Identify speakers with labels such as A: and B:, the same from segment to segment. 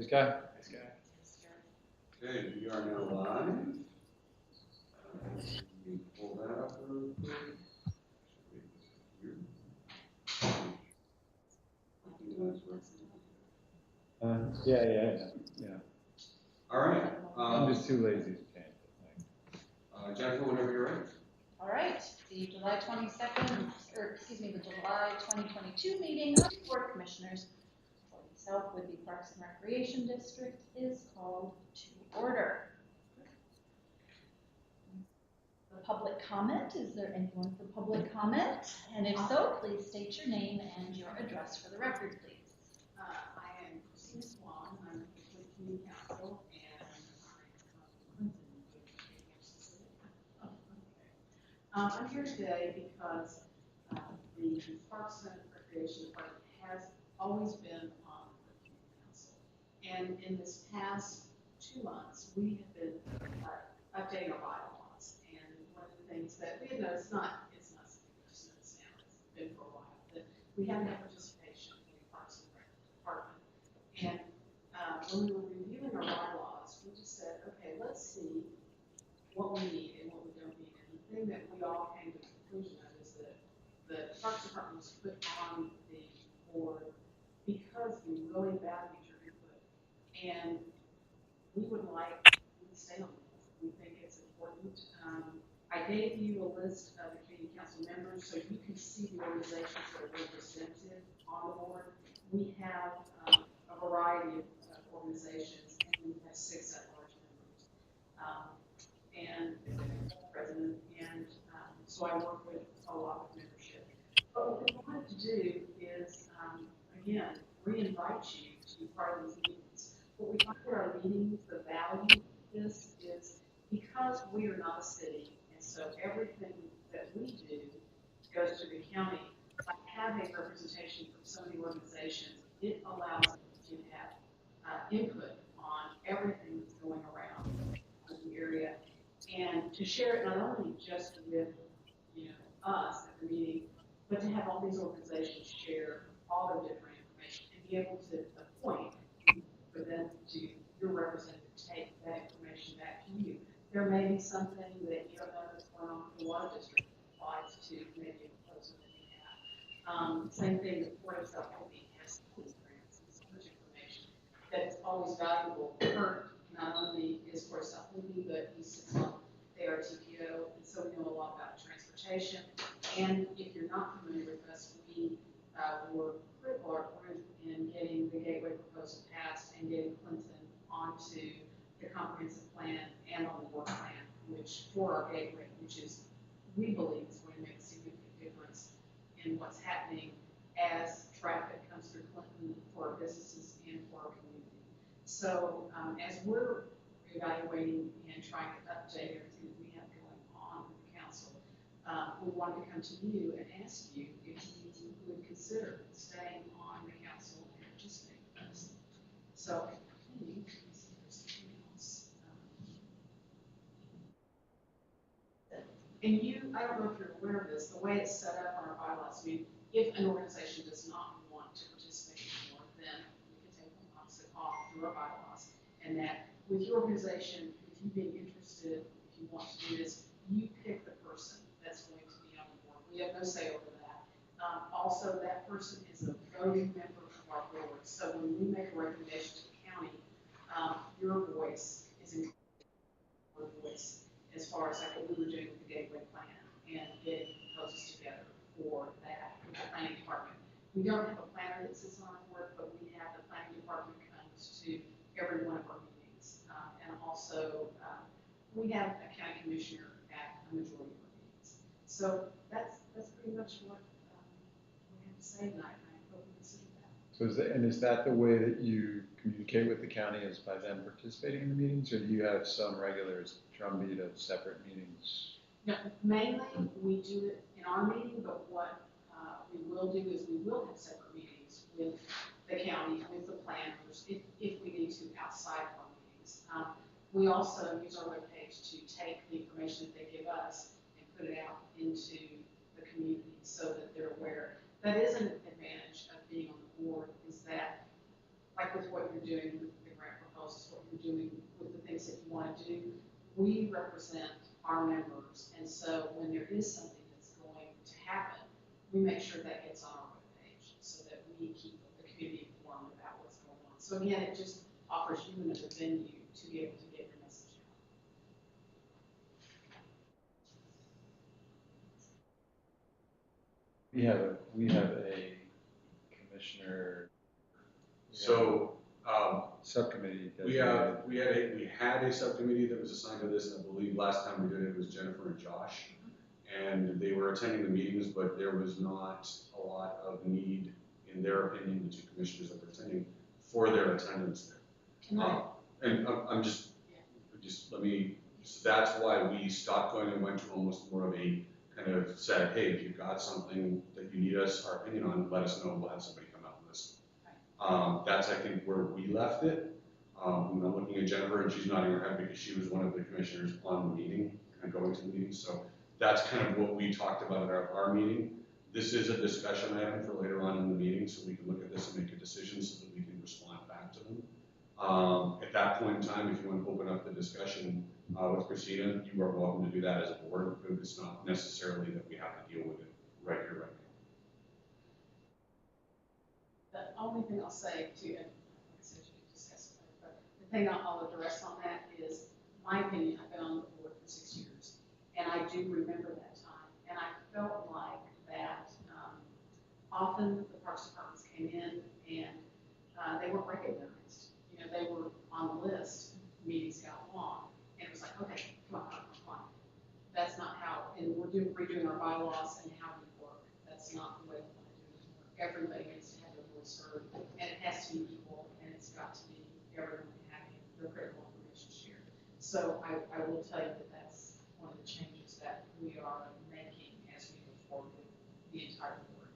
A: Thanks, Guy.
B: Thanks, guy.
C: Okay, we are now live. Let me pull that up real quick.
A: Yeah.
C: All right.
A: I'm just too lazy to change it.
C: Jennifer, whenever you're ready.
D: All right, the July 22nd, or excuse me, the July 2022 meeting of the Board of Commissioners for the South Whidbey Parks and Recreation District is called to order. The public comment, is there anyone for public comment? And if so, please state your name and your address for the record, please.
E: I am Christine Swan. I'm with the Community Council, and I'm I'm here today because the Parks and Recreation Department has always been on the Community Council. And in this past 2 months, we have been updating our bylaws. And one of the things that we had noticed, it's not something we just noticed now, it's been for a while, that we haven't had participation in the Parks and Rec Department. And when we were reviewing our bylaws, we just said, okay, let's see what we need and what we don't need. And the thing that we all came to the conclusion of is that the Parks Department was put on the board because we really valued your input. And we would like you to stay on the board. We think it's important. I gave you a list of the Community Council members so you can see the organizations that are represented on the board. We have a variety of organizations, and we have 6 at-large members. And president, and so I work with a lot of membership. But what we wanted to do is, again, re-invite you to be part of these meetings. What we find at our meetings, the value of this is because we are not a city, and so everything that we do goes to the county. By having representation from so many organizations, it allows us to have input on everything that's going around in the area, and to share it not only just with us at the meeting, but to have all these organizations share all their different information and be able to appoint for them to your representative take that information back to you. There may be something that you don't know that's going on in the water district applies to maybe a proposal that you have. Same thing with Port of South Whidbey has these grants and so much information that it's always valuable. Kurt not only is Port of South Whidbey, but he sits on the RTPO, and so we know a lot about transportation. And if you're not familiar with us, we were critical in getting the Gateway proposal passed and getting Clinton onto the comprehensive plan and on the work plan, which for our Gateway, which is, we believe, is going to make a significant difference in what's happening as traffic comes through Clinton for our businesses and for our community. So as we're evaluating and trying to update everything that we have going on with the council, we wanted to come to you and ask you if you would consider staying on the council and participating with us. So, and you, I don't know if you're aware of this, the way it's set up on our bylaws, I mean, if an organization does not want to participate anymore, then we can take them off through our bylaws. And that with your organization, with you being interested, if you want to do this, you pick the person that's going to be on the board. We have no say over that. Also, that person is a voting member of our board. So when we make a recommendation to the county, your voice is in your voice as far as like what we were doing with the Gateway plan and getting proposals together for that with the planning department. We don't have a planner that sits on our board, but we have the planning department comes to every one of our meetings. And also, we have a county commissioner at a majority of our meetings. So that's pretty much what we have to say tonight. I hope you consider that.
A: So is that the way that you communicate with the county, is by them participating in the meetings, or do you have some regulars drumbeat of separate meetings?
E: No, mainly we do it in our meeting, but what we will do is we will have separate meetings with the county, with the planners, if we need to, outside of our meetings. We also use our webpage to take the information that they give us and put it out into the community so that they're aware. That is an advantage of being on the board, is that, like with what you're doing with the want to do. We represent our members, and so when there is something that's going to happen, we make sure that gets on our webpage so that we keep the community informed about what's going on. So again, it just offers you another venue to be able to get your message out.
A: We have a commissioner.
C: So,
A: Subcommittee.
C: we had a subcommittee that was assigned to this. I believe last time we did it was Jennifer and Josh. And they were attending the meetings, but there was not a lot of need, in their opinion, the two commissioners that were attending, for their attendance there. And I'm just let me, so that's why we stopped going and went to almost more of a kind of said, hey, if you've got something that you need our opinion on, let us know, we'll have somebody come out and listen. That's, I think, where we left it. I'm looking at Jennifer, and she's nodding her head because she was one of the commissioners on the meeting and going to the meeting. So that's kind of what we talked about at our meeting. This is a discussion item for later on in the meeting, so we can look at this and make a decision so that we can respond back to them. At that point in time, if you want to open up the discussion with Christina, you are welcome to do that as a board. It's not necessarily that we have to deal with it right here, right now.
E: The only thing I'll say to you, like I said, you discussed it, but the thing I'll address on that is my opinion. I've been on the board for 6 years, and I do remember that time, and I felt like that often the Parks Departments came in and they weren't recognized. You know, they were on the list, meetings got long, and it was like, okay, come on. That's not how, and we're redoing our bylaws and how we work. That's not the way we want to do it. Everybody needs to have their voice heard, and it has to be equal, and it's got to be everyone having their critical information shared. So I will tell you that that's one of the changes that we are making as we go forward with the entire board.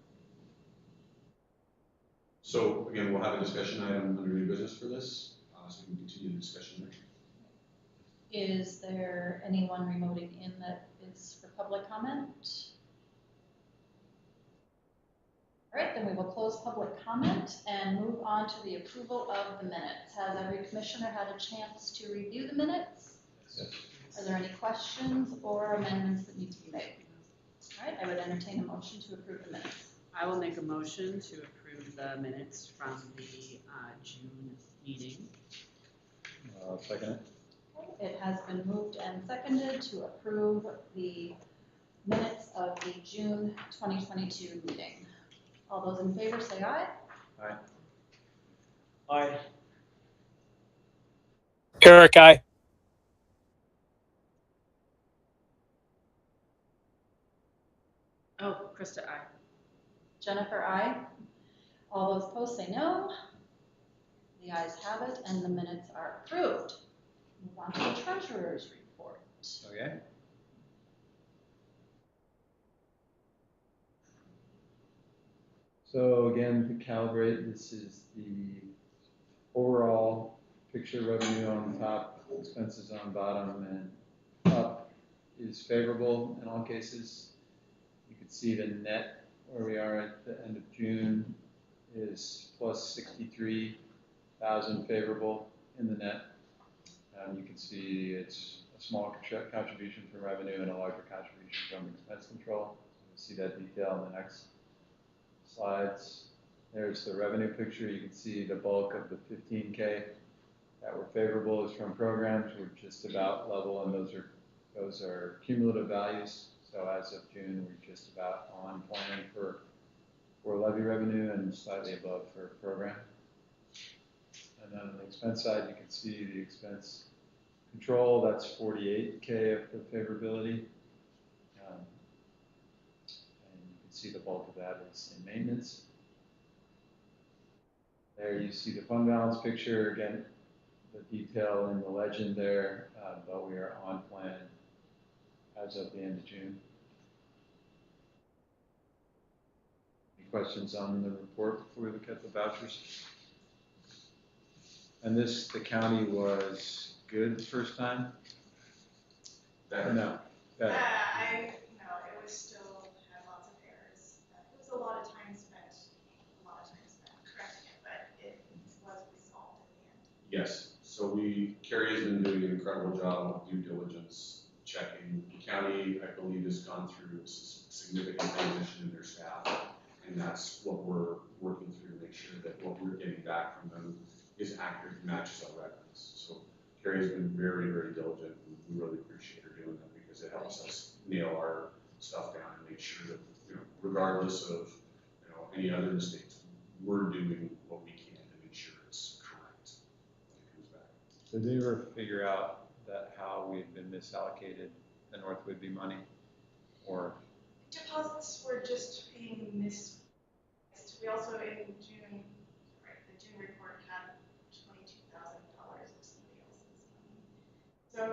C: So again, we'll have a discussion item under new business for this, so we can continue the discussion there.
D: Is there anyone remoting in that is for public comment? All right, then we will close public comment and move on to the approval of the minutes. Has every commissioner had a chance to review the minutes?
A: Yes.
D: Are there any questions or amendments that need to be made? All right, I would entertain a motion to approve the minutes.
B: I will make a motion to approve the minutes from the June meeting.
A: Second it.
D: It has been moved and seconded to approve the minutes of the June 2022 meeting. All those in favor say aye.
A: Aye.
F: Aye. Carrick, aye.
B: Oh, Krista, aye.
D: Jennifer, aye. All those opposed say no. The ayes have it, and the minutes are approved. Move on to the treasurer's report.
A: Okay. So again, to calibrate, this is the overall picture. Revenue on the top, expenses on bottom, and up is favorable in all cases. You can see the net where we are at the end of June is plus 63,000 favorable in the net. You can see it's a small contribution from revenue and a larger contribution from expense control. You'll see that detail in the next slides. There's the revenue picture. You can see the bulk of the 15K that were favorable is from programs. We're just about level, and those are cumulative values. So as of June, we're just about on plan for levy revenue and slightly above for program. And then on the expense side, you can see the expense control. That's 48K of the favorability. And you can see the bulk of that is in maintenance. There you see the fund balance picture. Again, the detail in the legend there, but we are on plan as of the end of June. Any questions on the report before we look at the vouchers? And the county was good the first time?
C: Better.
A: No, better.
G: No, it was still had lots of errors. It was a lot of time spent correcting it, but it was resolved in the end.
C: Yes. So Carrie has been doing an incredible incredible job of due diligence checking. The county, I believe, has gone through significant transition in their staff, and that's what we're working through to make sure that what we're getting back from them is accurate and matches our records. So Carrie's been very, very diligent, and we really appreciate her doing that because it helps us nail our stuff down and make sure that, regardless of, any other mistakes, we're doing what we can to make sure it's correct when it comes back.
A: Did they ever figure out that how we had been misallocated the North Whidbey money? Or
G: Deposits were just being missed. We also in June, right, the June report had $22,000 of somebody else's money. So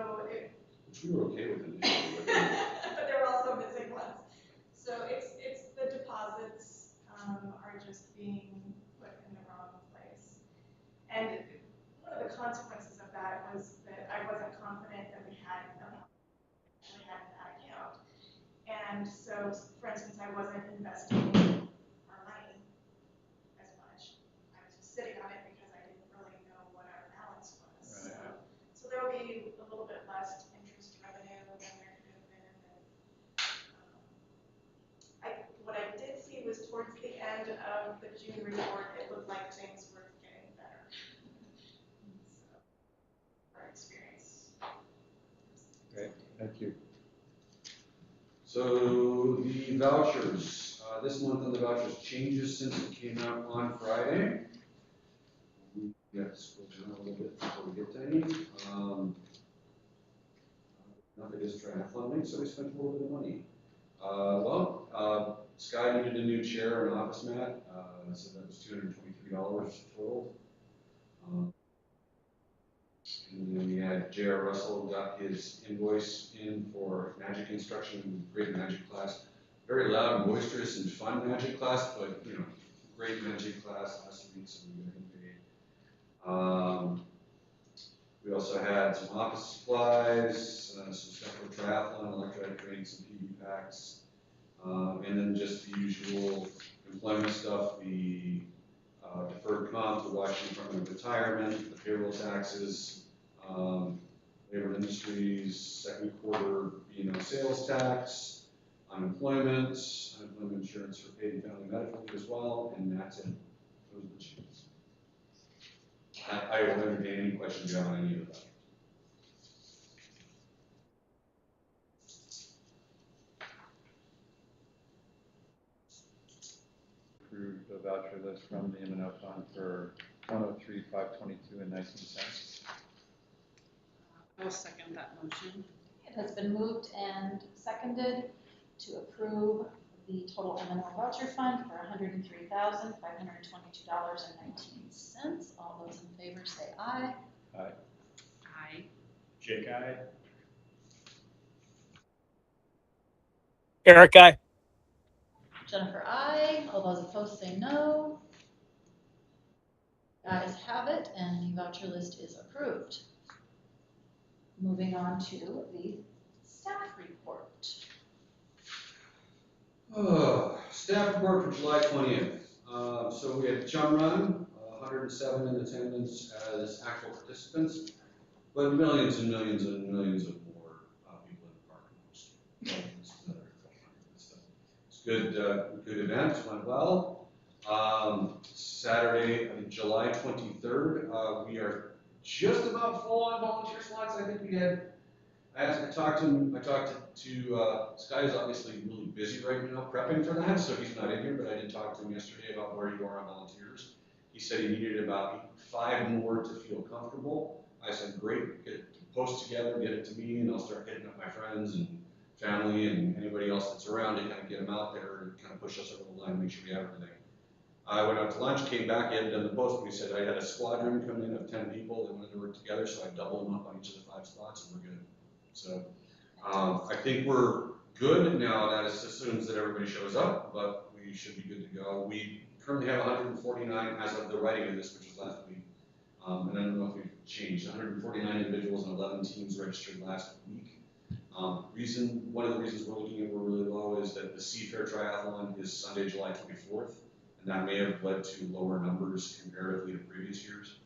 C: Which we were okay with initially,
G: but there were also missing ones. So it's the deposits are just being put in the wrong place. And one of the consequences of that was that I wasn't confident that we actually had in that account. And so, for instance, I wasn't investing our money as much. I was just sitting on it because I didn't really know what our balance was.
A: Right.
G: So there will be a little bit less interest revenue than there could have been. And what I did see was towards the end of the June report, it looked like things were getting better. So, our experience.
A: great, thank you.
C: So the vouchers, this month on the vouchers changes since it came out on Friday. We have to scroll down a little bit before we get to any. Nothing is triathlon, so we spent a little bit of money. Sky needed a new chair and office mat, so that was $223 total. And then we had J.R. Russell got his invoice in for magic instruction, great magic class. Very loud, boisterous, and fun magic class, but great magic class last week, so we got him paid. We also had some office supplies, some stuff for triathlon, electrolyte drinks, some PB packs, and then just the usual employment stuff, the deferred comp, the Washington Department of Retirement, the payroll taxes, labor industries, second quarter sales tax, unemployment insurance for paid and family medical as well, and that's it. Those are the changes. I will entertain any questions you have on any of that.
A: Approved the voucher list from the M&O fund for $103,522.19.
B: I will second that motion.
D: It has been moved and seconded to approve the total M&O voucher fund for $103,522.19. All those in favor say aye.
A: Aye.
B: Aye.
F: Jake, aye. Eric, aye.
D: Jennifer, aye. All those opposed say no. Ayes have it, and the voucher list is approved. Moving on to the staff report.
C: Staff report for July 20th. So we had Chum Run, 107 in attendance as actual participants, but millions and millions and millions of more people in the park. It's good, good event, went well. Saturday, July 23rd, we are just about full on volunteer slots. I think we had. I talked to Sky is obviously really busy right now prepping for that, so he's not in here, but I did talk to him yesterday about where you are on volunteers. He said he needed about 5 more to feel comfortable. I said, great, get it post together, get it to me, and I'll start hitting up my friends and family and anybody else that's around to kind of get them out there and kind of push us over the line, make sure we have everything. I went out to lunch, came back, he hadn't done the post, but he said I had a squadron come in of 10 people that wanted to work together, so I doubled them up on each of the 5 spots, and we're good. So I think we're good now. That assumes that everybody shows up, but we should be good to go. We currently have 149 as of the writing of this, which was last week. And I don't know if we've changed. 149 individuals and 11 teams registered last week. One of the reasons we're looking at we're really low is that the Seafair Triathlon is Sunday, July 24th, and that may have led to lower numbers comparatively to previous years.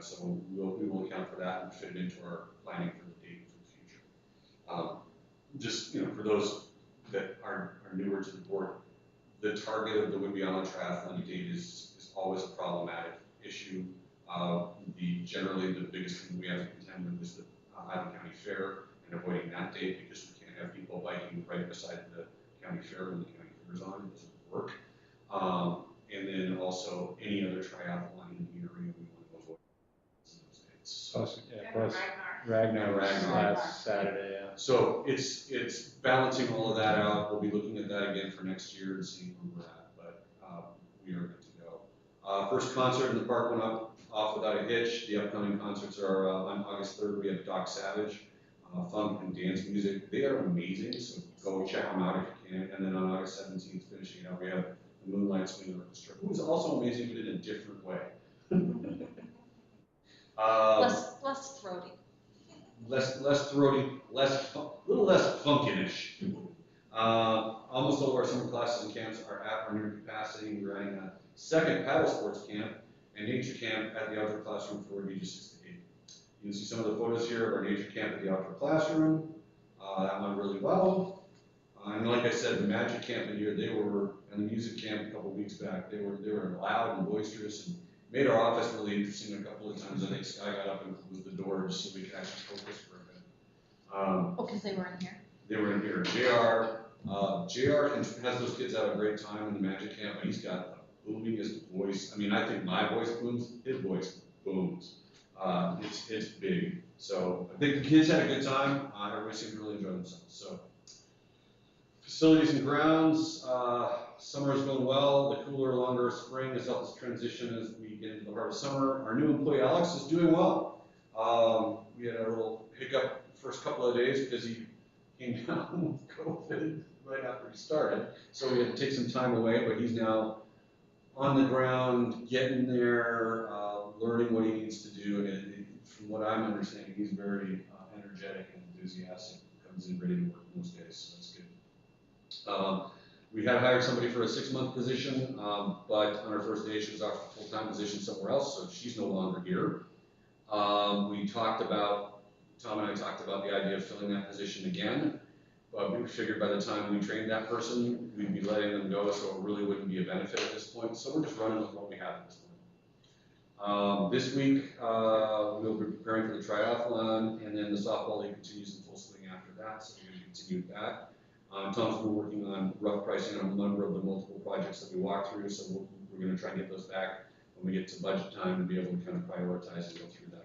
C: So we will account for that and fit it into our planning for the date for the future. Just, for those that are newer to the board, the target of the Whidbey Island Triathlon date is always a problematic issue. Generally the biggest thing we have to contend with is the Island County Fair and avoiding that date, because we can't have people biking right beside the county fair when the county fair is on. It doesn't work. And then also any other triathlon in the area we want to avoid those dates.
A: Plus,
G: And
A: plus
G: Ragnar.
A: Ragnar last Saturday, yeah.
C: So it's balancing all of that out. We'll be looking at that again for next year and seeing where we're at, but we are good to go. First concert in the park went off without a hitch. The upcoming concerts are on August 3rd. We have Doc Savage, funk and dance music. They are amazing, so go check them out if you can. And then on August 17th, finishing out, we have the Moonlight Swing Orchestra, who is also amazing, but in a different way.
D: Less throaty.
C: Less throaty, a little less funkinish. Almost all of our summer classes and camps are at or near capacity. We're adding a second paddle sports camp and nature camp at the outdoor classroom for ages 6 to 8. You can see some of the photos here of our nature camp at the outdoor classroom. That went really well. And like I said, the magic camp in here, and the music camp a couple weeks back, they were loud and boisterous and made our office really interesting a couple of times. I think Sky got up and closed the doors so we could actually focus for a bit.
D: Because they were in here.
C: They were in here. JR has those kids have a great time in the magic camp, but he's got the boomingest voice. I mean, I think my voice booms, his voice booms. It's big. So I think the kids had a good time. Everybody seemed to really enjoy themselves. So facilities and grounds, summer is going well. The cooler, longer spring has helped us transition as we get into the heart of summer. Our new employee, Alex, is doing well. We had a little hiccup the first couple of days because he came down with COVID right after he started. So we had to take some time away, but he's now on the ground, getting there, learning what he needs to do. And from what I'm understanding, he's very energetic and enthusiastic. Comes in ready to work most days, so that's good. We had hired somebody for a 6-month position, but on her first day, she was offered a full-time position somewhere else, so she's no longer here. Tom and I talked about the idea of filling that position again, but we figured by the time we trained that person, we'd be letting them go, so it really wouldn't be a benefit at this point. So we're just running with what we have at this point. This week, we'll be preparing for the triathlon, and then the softball league continues in full swing after that, so we're going to continue with that. Tom's been working on rough pricing on a number of the multiple projects that we walked through, so we're going to try and get those back when we get to budget time and be able to kind of prioritize and go through that.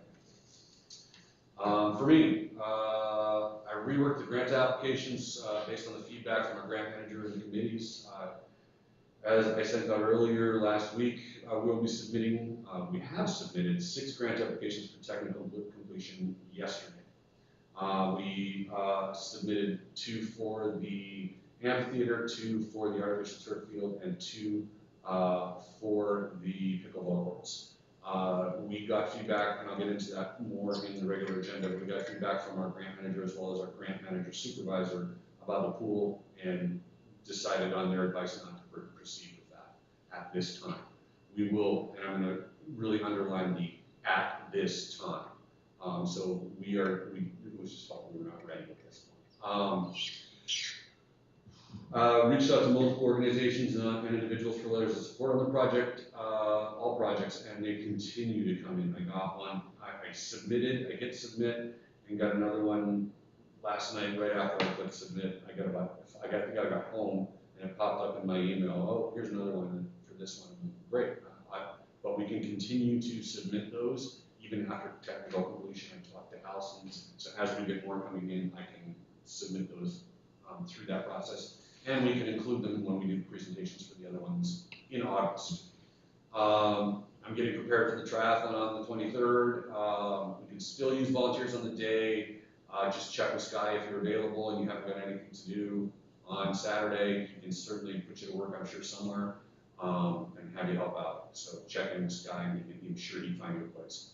C: For me, I reworked the grant applications based on the feedback from our grant manager and the committees. As I sent out earlier last week, we'll be submitting, we have submitted 6 grant applications for technical completion yesterday. We submitted 2 for the amphitheater, 2 for the artificial turf field, and 2 for the pickleball courts. We got feedback, and I'll get into that more in the regular agenda. We got feedback from our grant manager as well as our grant manager supervisor about the pool, and decided on their advice not to proceed with that at this time. We will, and I'm going to really underline the at this time. So it was just felt we were not ready at this point. Reached out to multiple organizations and individuals for letters of support on the project, all projects, and they continue to come in. I got one, I hit submit, and got another one last night right after I clicked submit. I got home, and it popped up in my email. Oh, here's another one for this one. Great, but we can continue to submit those even after technical completion. I talked to Allison, so as we get more coming in, I can submit those through that process. And we can include them when we do presentations for the other ones in August. I'm getting prepared for the triathlon on the 23rd. We can still use volunteers on the day. Just check with Sky if you're available and you haven't got anything to do on Saturday. He can certainly put you to work, I'm sure, somewhere, and have you help out. So check in with Sky, and I'm sure he'd find you a place.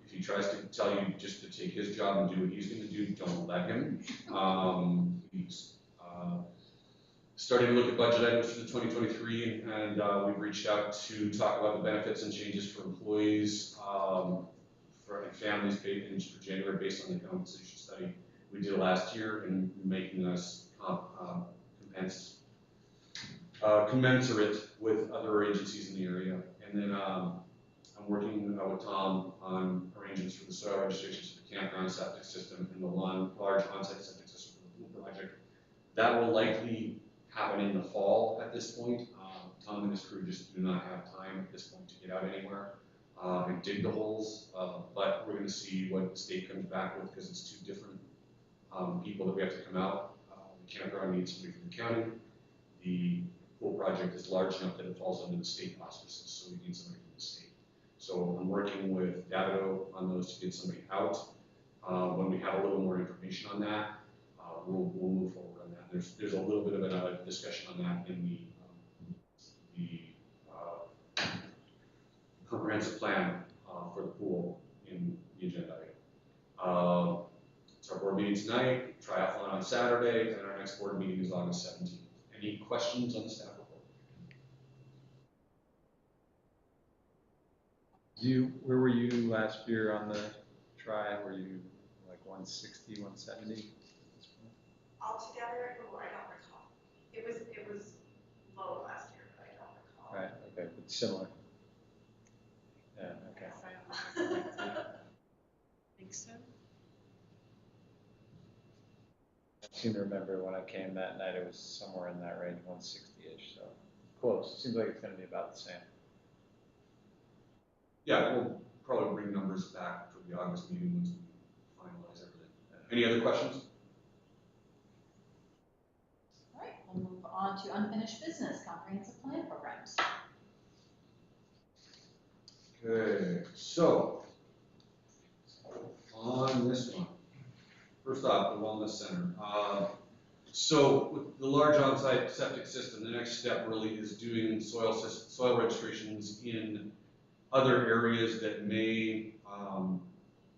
C: If he tries to tell you just to take his job and do what he's going to do, don't let him. Please. starting to look at budget items for the 2023, and we've reached out to talk about the benefits and changes for employees, for and families paid in for January based on the compensation study we did last year, and making us commensurate with other agencies in the area. And then I'm working with Tom on arrangements for the soil registrations for the campground septic system and the large on-site septic system for the pool project. That will likely happen in the fall at this point. Tom and his crew just do not have time at this point to get out anywhere and dig the holes, but we're going to see what the state comes back with, because it's two different people that we have to come out. The campground needs somebody from the county. The pool project is large enough that it falls under the state auspices, so we need somebody from the state. So I'm working with Davido on those to get somebody out. When we have a little more information on that, we'll move forward on that. There's a little bit of a discussion on that in the comprehensive plan for the pool in the agenda item. It's our board meeting tonight, triathlon on Saturday, and our next board meeting is August 17th. Any questions on the staff report?
A: Where were you last year on the tri? Were you like 160, 170?
G: Altogether, oh, I don't recall. It was low last year, but I don't recall.
A: Right, okay, but similar. Yeah, okay.
B: Think so?
A: I seem to remember when I came that night, it was somewhere in that range, 160-ish, so close. Seems like it's going to be about the same.
C: Yeah, we'll probably bring numbers back for the August meeting once we finalize everything. Any other questions?
D: All right, we'll move on to unfinished business, comprehensive plan programs.
C: Okay, so on this one, first off, the wellness center. So with the large on-site septic system, the next step really is doing soil registrations in other areas that may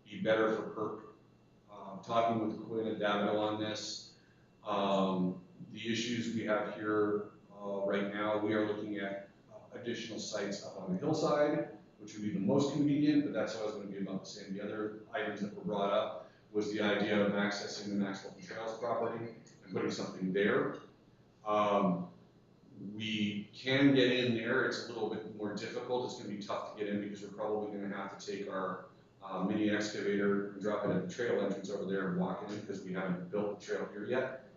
C: be better for PERC. Talking with Quinn and Davido on this. The issues we have here right now, we are looking at additional sites up on the hillside, which would be the most convenient, but that's always going to be about the same. The other items that were brought up was the idea of accessing the Maxwell Trails property and putting something there. We can get in there. It's a little bit more difficult. It's going to be tough to get in because we're probably going to have to take our mini excavator and drop it at the trail entrance over there and walk it in, because we haven't built the trail here yet.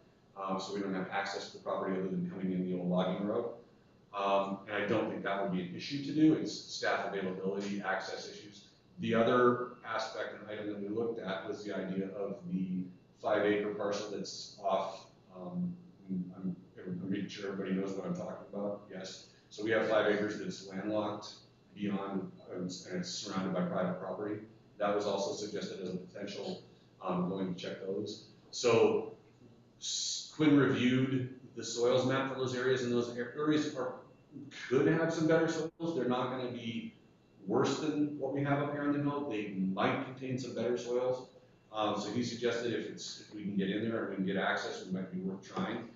C: So we don't have access to the property other than coming in the old logging road. And I don't think that would be an issue to do. It's staff availability, access issues. The other aspect and item that we looked at was the idea of the 5-acre parcel that's off. I'm making sure everybody knows what I'm talking about. Yes. So we have 5 acres that's landlocked beyond, and it's surrounded by private property. That was also suggested as a potential, going to check those. So Quinn reviewed the soils map for those areas, and those areas could have some better soils. They're not going to be worse than what we have up here on the hill. They might contain some better soils. So he suggested if we can get in there and we can get access, it might be worth trying.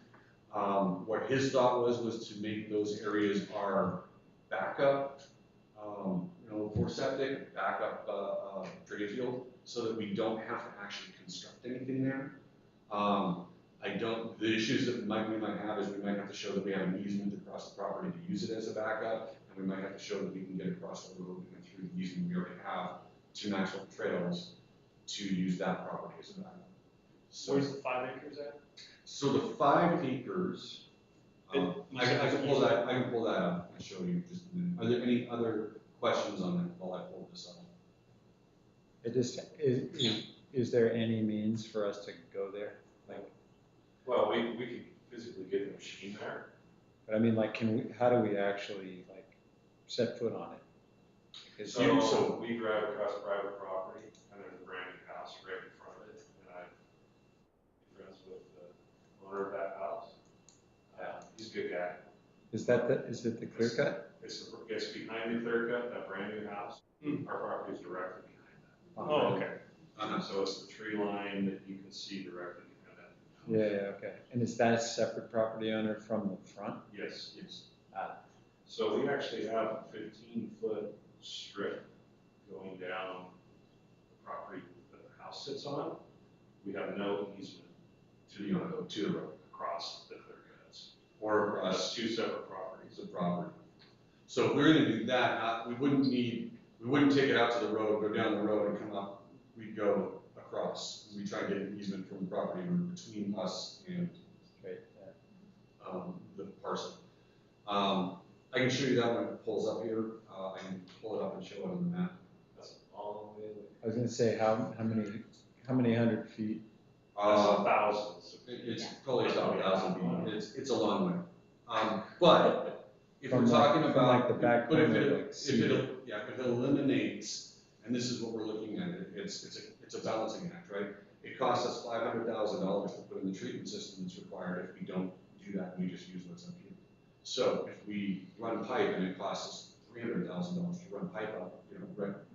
C: What his thought was to make those areas our backup, for septic, backup drainage field, so that we don't have to actually construct anything there. The issues that we might have is we might have to show that we have an easement across the property to use it as a backup, and we might have to show that we can get across the road and through the easement we already have to Maxwell Trails to use that property as a backup. So,
F: Where's the 5 acres at?
C: So the 5 acres, I can pull that up and show you just a minute. Are there any other questions on that while I pull this up?
A: Is there any means for us to go there?
H: Well, we could physically get the machine there.
A: But I mean, how do we actually set foot on it?
H: So we drive across private property, and there's a brand new house right in front of it, and I'm friends with the owner of that house. He's a good guy.
A: Is it the clear cut?
H: It's behind the clear cut, that brand new house. Our property is directly behind that.
F: Oh, okay.
H: So it's the tree line that you can see directly behind that
A: Yeah, okay. And is that a separate property owner from the front?
H: Yes.
A: Ah,
H: So we actually have a 15-foot strip going down the property that the house sits on. We have no easement to the road across the clear cuts.
C: Or
H: That's
C: across
H: two separate properties.
C: the property. So if we're gonna do that, we wouldn't take it out to the road, go down the road and come up, we'd go across. We try to get an easement from the property owner between us and,
A: great, yeah.
C: the parcel. I can show you that when it pulls up here. I can pull it up and show it on the map.
H: That's a long way away.
A: I was gonna say, how many hundred feet?
H: That's thousands.
C: It's probably about 1,000 feet. It's a long way. But if we're talking
A: from
C: about,
A: like the back
C: but if
A: corner,
C: it,
A: like
C: if it eliminates, and this is what we're looking at, it's a balancing act, right? It costs us $500,000 to put in the treatment system that's required if we don't do that and we just use what's up here. So if we run pipe and it costs us $300,000 to run pipe up,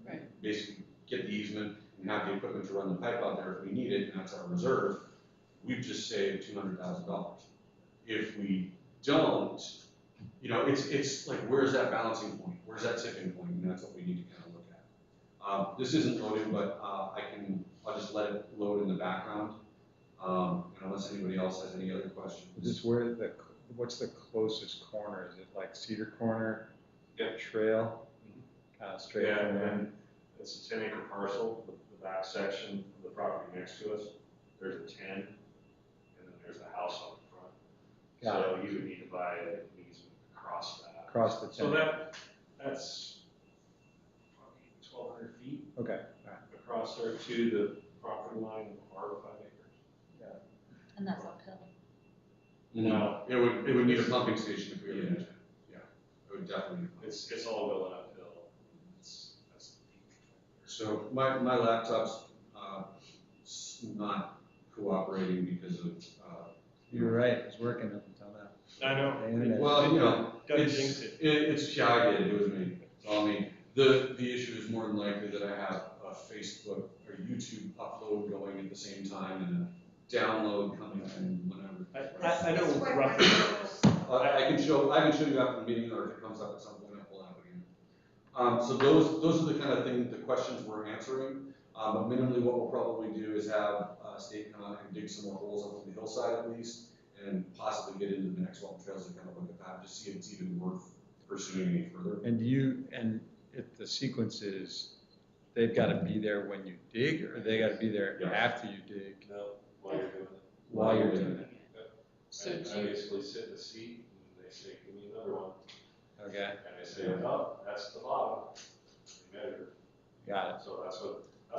B: Right.
C: basically get the easement and have the equipment to run the pipe out there if we need it, and that's our reserve, we've just saved $200,000. If we don't, it's like, where's that balancing point? Where's that tipping point? And that's what we need to kind of look at. This isn't loaded, but I'll just let it load in the background. And unless anybody else has any other questions.
A: Is this what's the closest corner? Is it like Cedar Corner?
H: Yep.
A: Trail? Kind of straight
H: Yeah,
A: from there?
H: and it's a 10-acre parcel. The back section of the property next to us, there's a 10, and then there's a house on the front.
A: Got
H: So you would need to buy an easement across that.
A: Across the
H: So
A: 10?
H: that's probably 1,200 feet
A: Okay, all right.
H: across there to the property line of our 5 acres.
D: And that's uphill.
H: No.
C: It would need a pumping station if we were to do it. Yeah, it would definitely.
H: It's all going uphill. That's deep.
C: So my laptop's not cooperating because of.
A: You were right, it was working up until now.
F: I know.
A: The internet.
C: Well,
F: Don't
C: it's,
F: jinx it.
C: it's, yeah, I did, it was me. It's all me. The issue is more than likely that I have a Facebook or YouTube upload going at the same time and a download coming in whenever.
F: I know
G: It's quite
F: roughly.
G: wonderful.
C: I can show you after the meeting, or if it comes up at some point, I'll pull it out again. So those are the kind of things, the questions we're answering. But minimally, what we'll probably do is have state come out and dig some more holes up on the hillside at least, and possibly get into the next Walton Trails and kind of look at that, just see if it's even worth pursuing any further.
A: And if the sequence is, they've got to be there when you dig, or they got to be there
C: Yeah.
A: after you dig?
H: No, while you're doing it.
A: While you're doing it.
B: So
H: I
B: do you,
H: basically sit in the seat and they say, give me another one.
A: Okay,
H: And I say, oh, that's the bottom. They measure.
A: got it.
H: So that's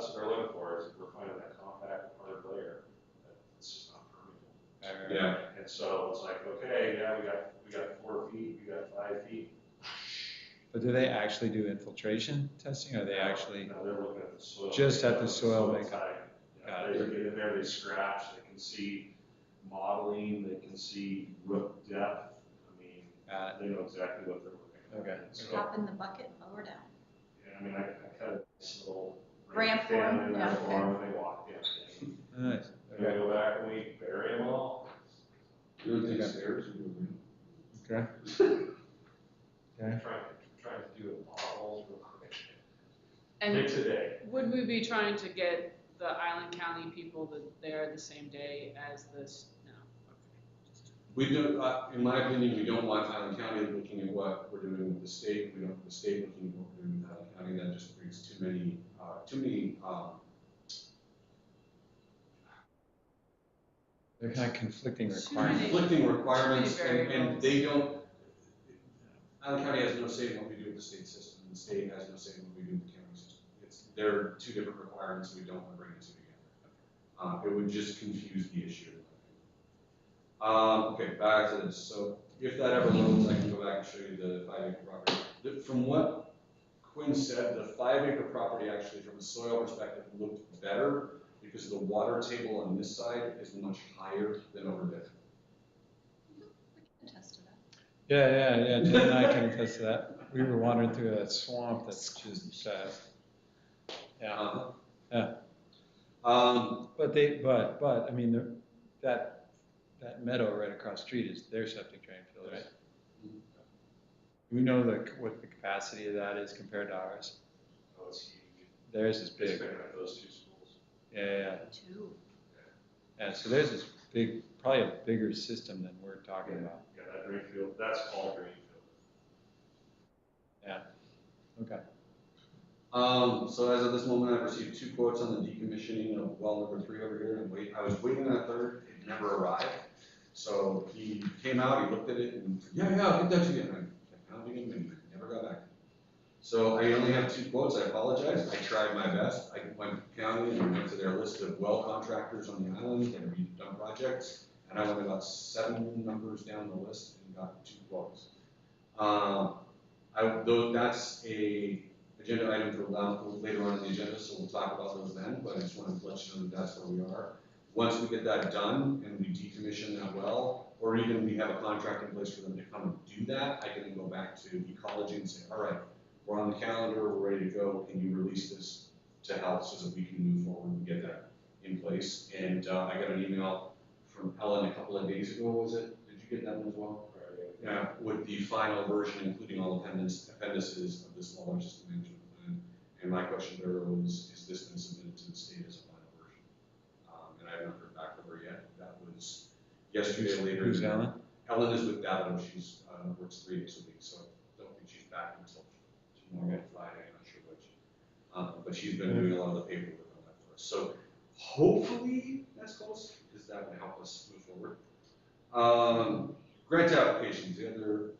H: what they're looking for, is we're finding that compact hard layer that's just not permeable.
C: Yeah.
H: And so it's like, okay, yeah, we got 4 feet, we got 5 feet.
A: But do they actually do infiltration testing, or they actually?
H: No, they're looking at the soil.
A: Just at the soil makeup.
H: type. Yeah,
A: Got
H: they
A: it.
H: get in there, they scratch, they can see modeling, they can see root depth. I mean,
A: Got it.
H: they know exactly what they're looking at.
A: Okay.
H: So,
D: Hop in the bucket, lower down.
H: yeah, I mean, I cut this little
D: Ramp for
H: down
D: 'em,
H: in there
D: yeah,
H: for them, and they walk down.
A: Nice,
H: And we
A: okay,
H: go back and we bury them all.
C: You don't think
A: Okay.
C: stairs would be
A: okay. Okay.
H: Trying to do a model real quick.
B: and
H: Take today.
B: would we be trying to get the Island County people there the same day as this? No, okay.
C: We do, in my opinion, we don't want Island County looking at what we're doing with the state. We don't want the state looking at what we're doing with Island County. That just brings too many,
A: They're kind of conflicting
B: Too
A: requirements.
B: many-
C: conflicting requirements,
B: too many
C: and
B: variables.
C: they don't, Island County has no say in what we do with the state system, and the state has no say in what we do with the county system. They're two different requirements, we don't want to bring the two together. It would just confuse the issue. Okay, back to this. So if that ever loads, I can go back and show you the 5-acre property. From what Quinn said, the 5-acre property actually, from a soil perspective, looked better because the water table on this side is much higher than over there.
D: We can test it out.
A: Yeah, Jen and I can attest to that. We were wandering through that swamp that's just, yeah.
C: Uh-huh.
A: Yeah.
C: Um,
A: But I mean, that that meadow right across the street is their septic drain field, right? Do we know what the capacity of that is compared to ours?
H: Oh, it's huge.
A: Theirs is
H: It's
A: big.
H: bigger than those two schools.
A: Yeah.
B: Two.
A: Yeah, so theirs is big, probably a bigger system than we're talking about.
H: Yeah, that drain field, that's all drain field.
A: Yeah, okay.
C: So as of this moment, I've received 2 quotes on the decommissioning of well number 3 over here, and I was waiting on a third, it never arrived. So he came out, he looked at it, and yeah, I'll get that to you, and I kept pounding him, and he never got back. So I only have 2 quotes, I apologize, I tried my best, I went to county and went to their list of well contractors on the island that have done projects, and I went about 7 numbers down the list and got 2 quotes. Though that's a agenda item for later on in the agenda, so we'll talk about those then, but I just wanted to let you know that that's where we are. Once we get that done and we decommission that well, or even we have a contract in place for them to come and do that, I can then go back to ecology and say, all right, we're on the calendar, we're ready to go, can you release this to health so that we can move forward and get that in place? And I got an email from Ellen a couple of days ago, was it? Did you get that one as well? Yeah, with the final version, including all appendices of this water system management plan. And my question to her was, is this been submitted to the state as a final version? And I have not heard back from her yet. That was yesterday later.
A: Who's Ellen?
C: Ellen is with Davido. She's works 3 days a week, so I don't think she's back until tomorrow, Friday. I'm not sure which. But she's been doing a lot of the paperwork on that for us. So hopefully that's close, because that would help us move forward. Grant applications, the other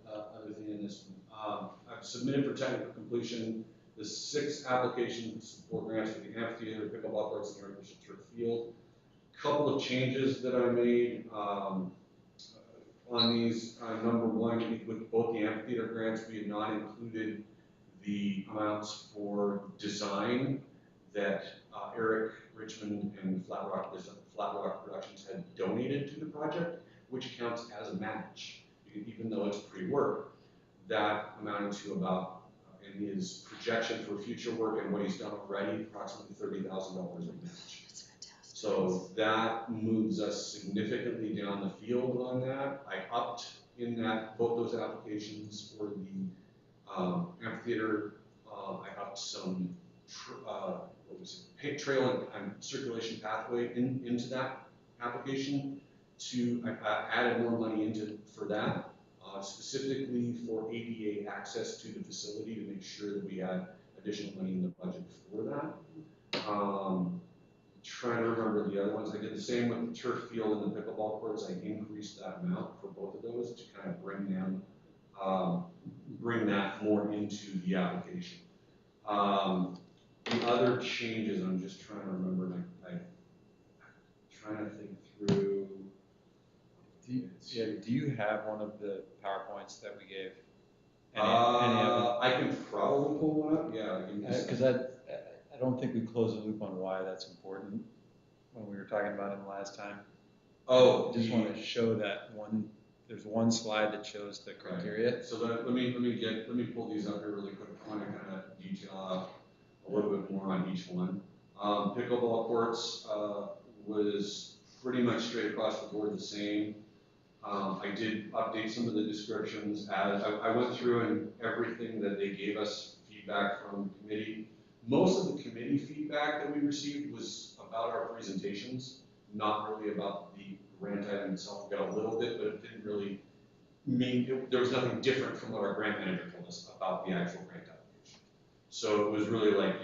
C: thing in this one. I've submitted for technical completion the 6 applications for grants for the amphitheater, pickleball courts, and the artificial turf field. Couple of changes that I made on these. Number 1, with both the amphitheater grants, we had not included the amounts for design that Eric Richmond and Flat Rock Productions had donated to the project, which counts as a match, even though it's pre-work. That amounted to about, in his projection for future work and what he's done already, approximately $30,000 a match.
D: That's fantastic.
C: So that moves us significantly down the field on that. I upped in both those applications for the amphitheater. I upped some trail and circulation pathway into that application. I added more money for that, specifically for ADA access to the facility to make sure that we had additional money in the budget for that. Trying to remember the other ones. I did the same with the turf field and the pickleball courts. I increased that amount for both of those to kind of bring that more into the application. The other changes, I'm just trying to remember, and I'm trying to think through.
A: Do you have one of the PowerPoints that we gave? Any
C: I can probably pull one up, yeah.
A: Because I don't think we closed the loop on why that's important when we were talking about it last time.
C: Oh,
A: I just want to show that there's one slide that shows the criteria.
C: Right. So let me pull these up here really quick. I want to kind of detail out a little bit more on each one. Pickleball courts was pretty much straight across the board the same. I did update some of the descriptions as I went through, and everything that they gave us feedback from the committee. Most of the committee feedback that we received was about our presentations, not really about the grant item itself. We got a little bit, but it didn't really mean, there was nothing different from what our grant manager told us about the actual grant application. So it was really like,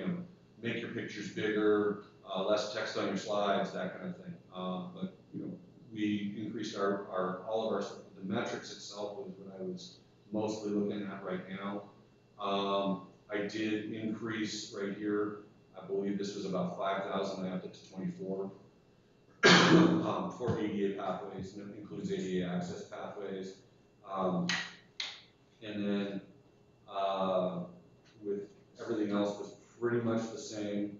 C: make your pictures bigger, less text on your slides, that kind of thing. But we increased all of our stuff. The metrics itself was what I was mostly looking at right now. I did increase right here. I believe this was about 5,000. I upped it to 24 for ADA pathways, and it includes ADA access pathways. And then with everything else was pretty much the same.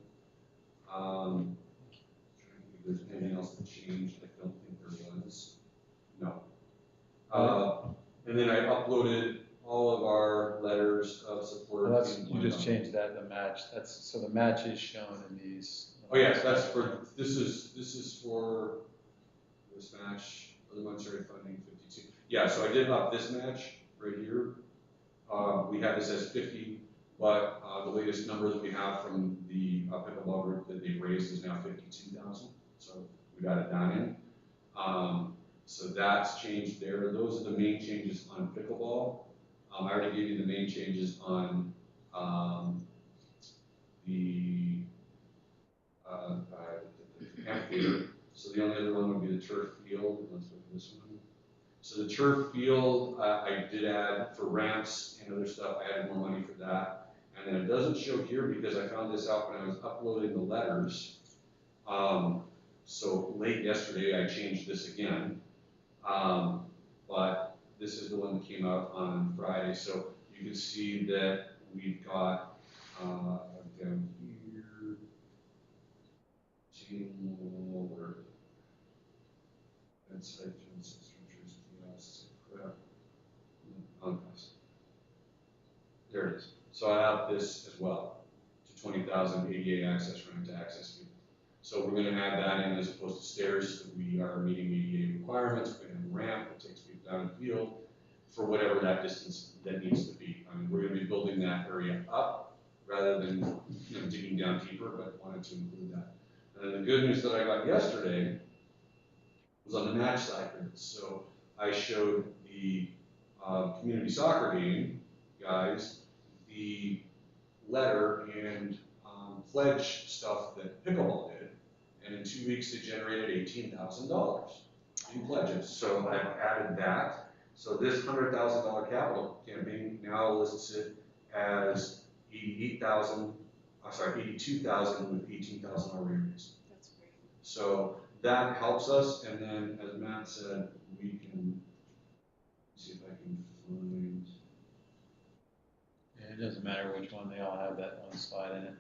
C: Trying to think if there's anything else that changed. I don't think there was. No. And then I uploaded all of our letters of support.
A: Well, you just changed that, the match. So the match is shown in these.
C: Oh yes, this is for this match. Other monetary funding, 52. Yeah, so I did up this match right here. We had this as 50, but the latest number that we have from the pickleball group that they've raised is now 52,000. So we got it down in. So that's changed there. Those are the main changes on pickleball. I already gave you the main changes on the amphitheater. So the only other one would be the turf field. Let's look at this one. So the turf field, I did add for ramps and other stuff. I added more money for that. And then it doesn't show here because I found this out when I was uploading the letters. So late yesterday, I changed this again. But this is the one that came out on Friday. So you can see that we've got down here, where that's structures, crap. There it is. So I have this as well to 20,000 ADA access ramp to access people. So we're going to have that in as opposed to stairs. We are meeting ADA requirements. We're going to have a ramp that takes people down the field for whatever that distance that needs to be. I mean, we're going to be building that area up rather than digging down deeper, but wanted to include that. And then the good news that I got yesterday was on the match side. So I showed the community soccer game guys the letter and pledge stuff that pickleball did, and in 2 weeks they generated $18,000 in pledges. So I've added that. So this $100,000 capital campaign now lists it as 82,000 with 18,000 already raised.
B: That's great.
C: So that helps us, and then as Matt said, we can see if I can find.
A: It doesn't matter which one, they all have that one slide in it.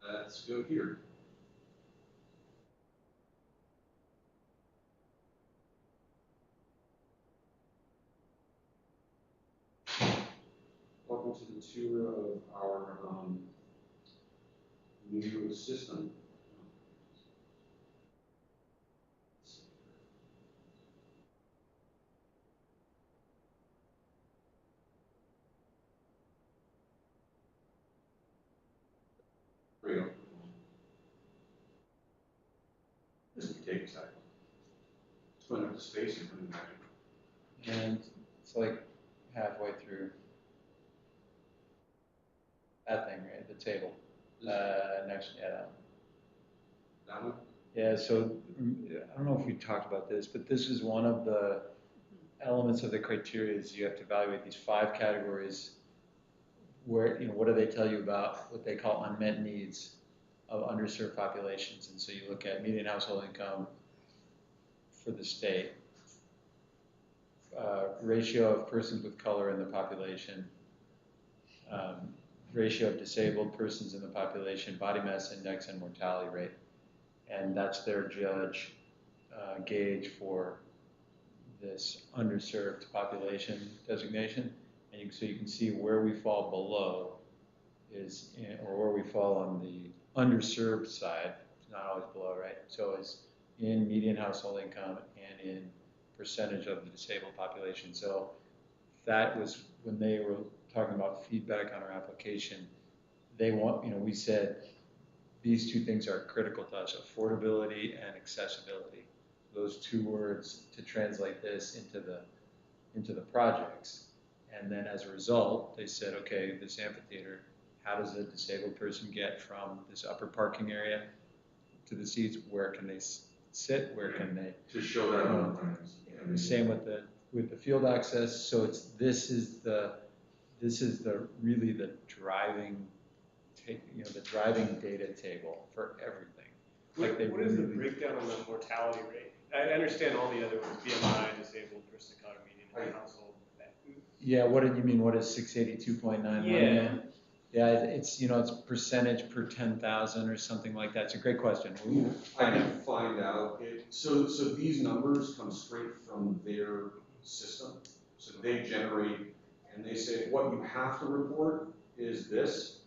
C: Let's go here. Welcome to the tour of our new system. There we go. This will take a second. It's going up to space, you can imagine.
A: And it's like halfway through that thing, right? The table. Next, yeah.
C: That one?
A: Yeah, so I don't know if we talked about this, but this is one of the elements of the criteria is you have to evaluate these 5 categories where, what do they tell you about what they call unmet needs of underserved populations. And so you look at median household income for the state, ratio of persons with color in the population, ratio of disabled persons in the population, body mass index, and mortality rate. And that's their gauge for this underserved population designation. And so you can see where we fall below or where we fall on the underserved side. It's not always below, right? So it's in median household income and in percentage of the disabled population. So that was when they were talking about feedback on our application. They want, we said these 2 things are critical to us: affordability and accessibility. Those 2 words to translate this into the projects. And then as a result, they said, okay, this amphitheater, how does a disabled person get from this upper parking area to the seats? Where can they sit? Where can they?
C: To show that on the plans.
A: Same with the field access. So this is really the driving data table for everything.
F: What is the breakdown on the mortality rate? I understand all the other ones: BMI, disabled person of color, median household.
A: Yeah, what did you mean? What is 682.91?
F: Yeah.
A: Yeah, it's it's percentage per 10,000 or something like that. It's a great question.
C: I can find out. So these numbers come straight from their system. So they generate, and they say, what you have to report is this.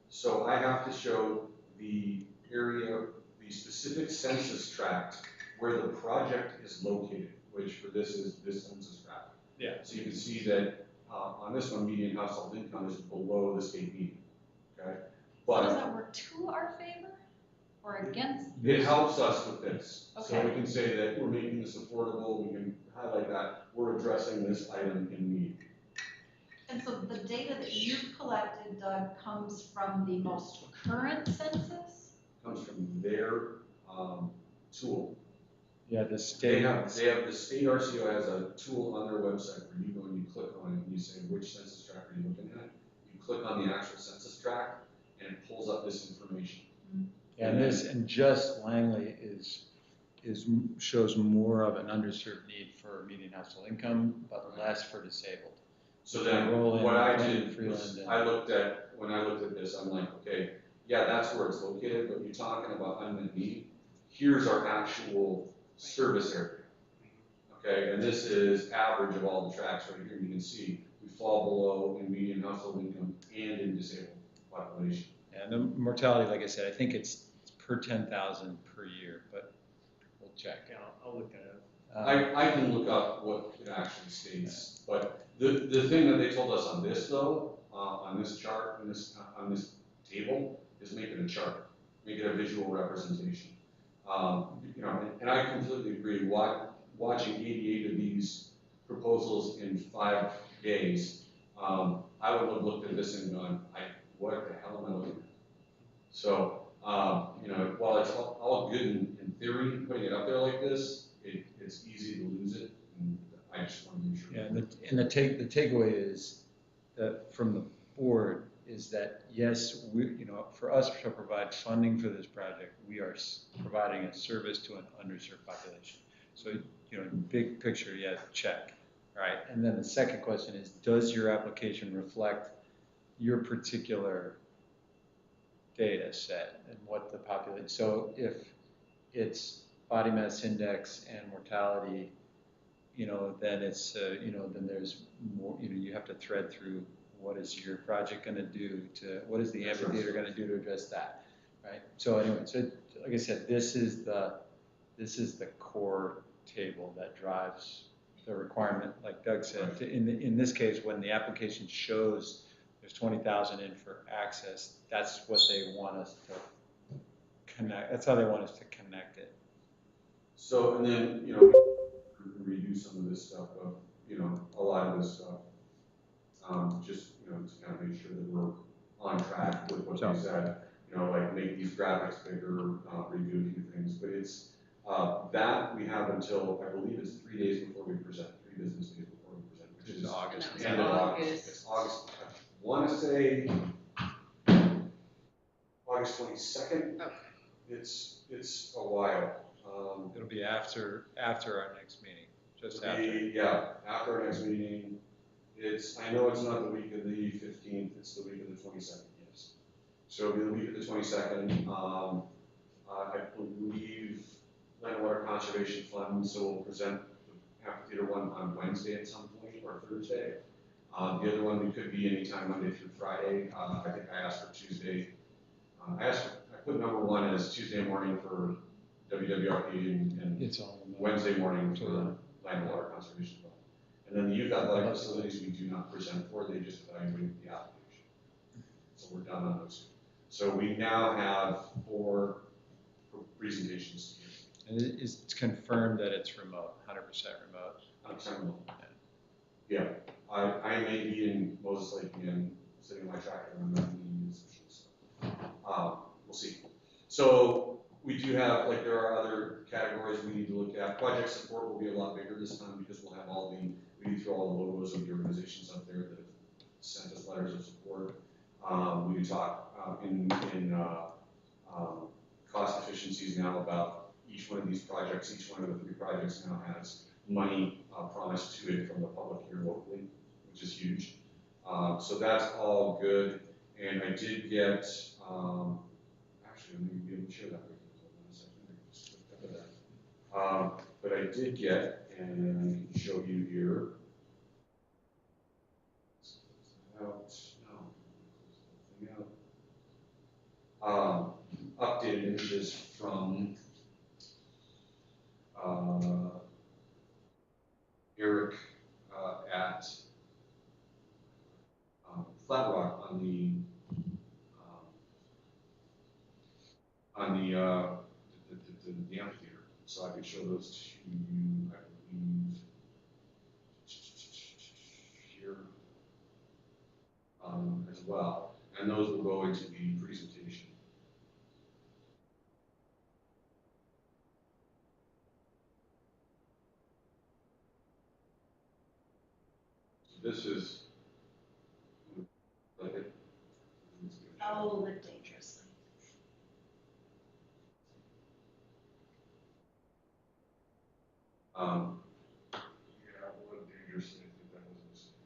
C: So I have to show the area, the specific census tract where the project is located, which for this is this census tract.
F: Yeah.
C: So you can see that on this one, median household income is below the state median, okay?
D: So does
C: But
D: that work to our favor or against?
C: it helps us with this. So
D: Okay.
C: we can say that we're making this affordable, we can highlight that, we're addressing this item in need.
D: And so the data that you've collected, Doug, comes from the most current census?
C: Comes from their tool.
A: Yeah, the
C: They
A: state.
C: have, the state RCO has a tool on their website where you go and you click on it and you say, which census tract are you looking at? You click on the actual census tract and it pulls up this information.
A: And this, and just Langley shows more of an underserved need for median household income, but less for disabled.
C: So then
A: Roll in
C: what I
A: Freeland,
C: did was,
A: Freeland,
C: when I looked at this, I'm like, okay, yeah, that's where it's located, but you're talking about unmet need. Here's our actual service area. Okay, and this is average of all the tracks right here. You can see we fall below in median household income and in disabled population.
A: And the mortality, like I said, I think it's per 10,000 per year, but we'll check.
F: Yeah, I'll look at it.
C: I can look up what it actually states, but the thing that they told us on this though, on this chart, on this table, is make it a chart, make it a visual representation. You know, and I completely agree. Watching 88 of these proposals in 5 days, I would have looked at this and gone, what the hell am I looking at? So, you know, while it's all good in theory, putting it up there like this, it's easy to lose it, and I just want to make sure.
A: Yeah, and the takeaway is that from the board is that yes, for us to provide funding for this project, we are providing a service to an underserved population. So, big picture, yeah, check, right? And then the second question is, does your application reflect your particular data set and what the population? So if it's body mass index and mortality, then it's, then there's more, you have to thread through what is your project going to do what is the amphitheater going to do to address that, right? So anyway, so like I said, this is the core table that drives the requirement, like Doug said. In this case, when the application shows there's 20,000 in for access, that's what they want us to connect. That's how they want us to connect it.
C: So, and then, redo some of this stuff, a lot of this stuff, just, to kind of make sure that we're on track with what they said, like make these graphics bigger, redo a few things, but it's, that we have until, I believe it's 3 days before we present, 3 business days before we present, which is
A: August.
B: And that was
C: end of August. It's August, I want to say August 22nd.
B: Okay.
C: It's a while.
A: It'll be after our next meeting, just after.
C: Yeah, after our next meeting. I know it's not the week of the 15th, it's the week of the 22nd, yes. So it'll be the week of the 22nd. I believe Land and Water Conservation Fund, so we'll present the amphitheater one on Wednesday at some point, or Thursday. The other one, we could be anytime Monday through Friday. I think I asked for Tuesday. I put number 1 as Tuesday morning for WWRP and
A: It's all
C: Wednesday morning for Land and Water Conservation Fund. And then the youth athletic facilities we do not present for, they just evaluate the application. So we're done on those. So we now have 4 presentations here.
A: And it's confirmed that it's remote, 100% remote.
C: 100% remote. Yeah, I may be in Moses Lake again, sitting in my tractor and I'm not in the stuff. We'll see. So we do have, there are other categories we need to look at. Project support will be a lot bigger this time because we'll have we need to throw all the logos of the organizations up there that have sent us letters of support. We talk in cost efficiencies now about each one of these projects. Each one of the 3 projects now has money promised to it from the public here locally, which is huge. So that's all good. And I did get, actually, let me be able to share that with you in a second. I just looked up at that. But I did get, and I can show you here, out, no, close the thing out. Updated images from, Eric, at, Flat Rock the amphitheater. So I could show those to you, I believe, here, as well. And those will go into the presentation. This is, like it.
D: A little bit dangerously.
C: Yeah, a little dangerously, I think that was a mistake.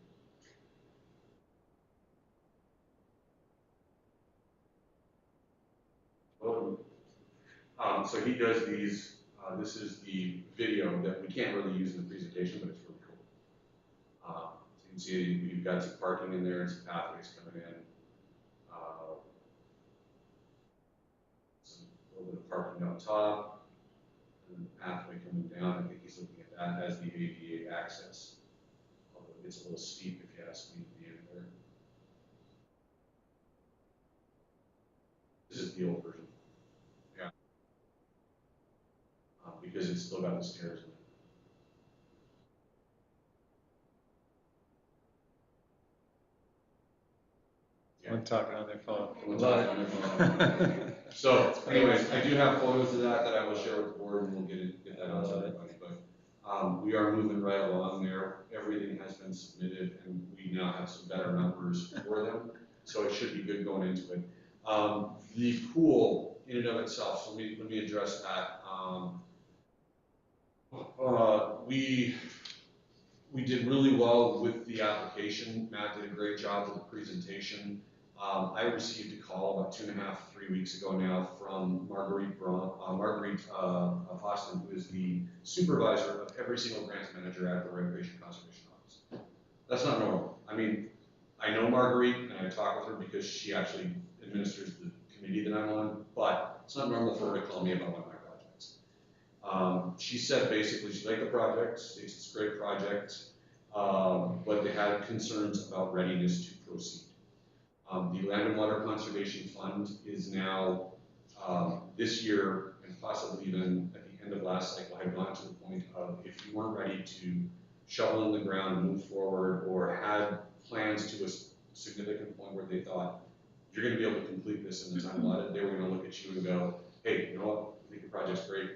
C: So he does these, this is the video that we can't really use in the presentation, but it's really cool. So you can see you've got some parking in there and some pathways coming in. A little bit of parking up top, and the pathway coming down. I think he's looking at that as the ADA access. Although it gets a little steep if you ask me at the end there. This is the old version. Yeah. Because it's still got the stairs in it.
A: I'm talking on their phone.
C: We'll talk on their phone. So, anyways, I do have photos of that I will share with the board, and we'll get that out to everybody. But we are moving right along there. Everything has been submitted, and we now have some better numbers for them. So it should be good going into it. The pool in and of itself. So let me address that. We did really well with the application. Matt did a great job with the presentation. I received a call about 2.5, 3 weeks ago now from Marguerite Austin, who is the supervisor of every single grants manager at the Recreation Conservation Office. That's not normal. I mean, I know Marguerite and I talk with her because she actually administers the committee that I'm on, but it's not normal for her to call me about one of my projects. She said basically she liked the project, it's a great project, but they had concerns about readiness to proceed. The Land and Water Conservation Fund is now, this year, and possibly even at the end of last cycle, had gone to the point of if you weren't ready to shovel in the ground and move forward, or had plans to a significant point where they thought, you're going to be able to complete this in the time allotted, they were going to look at you and go, hey, you know what, I think your project's great,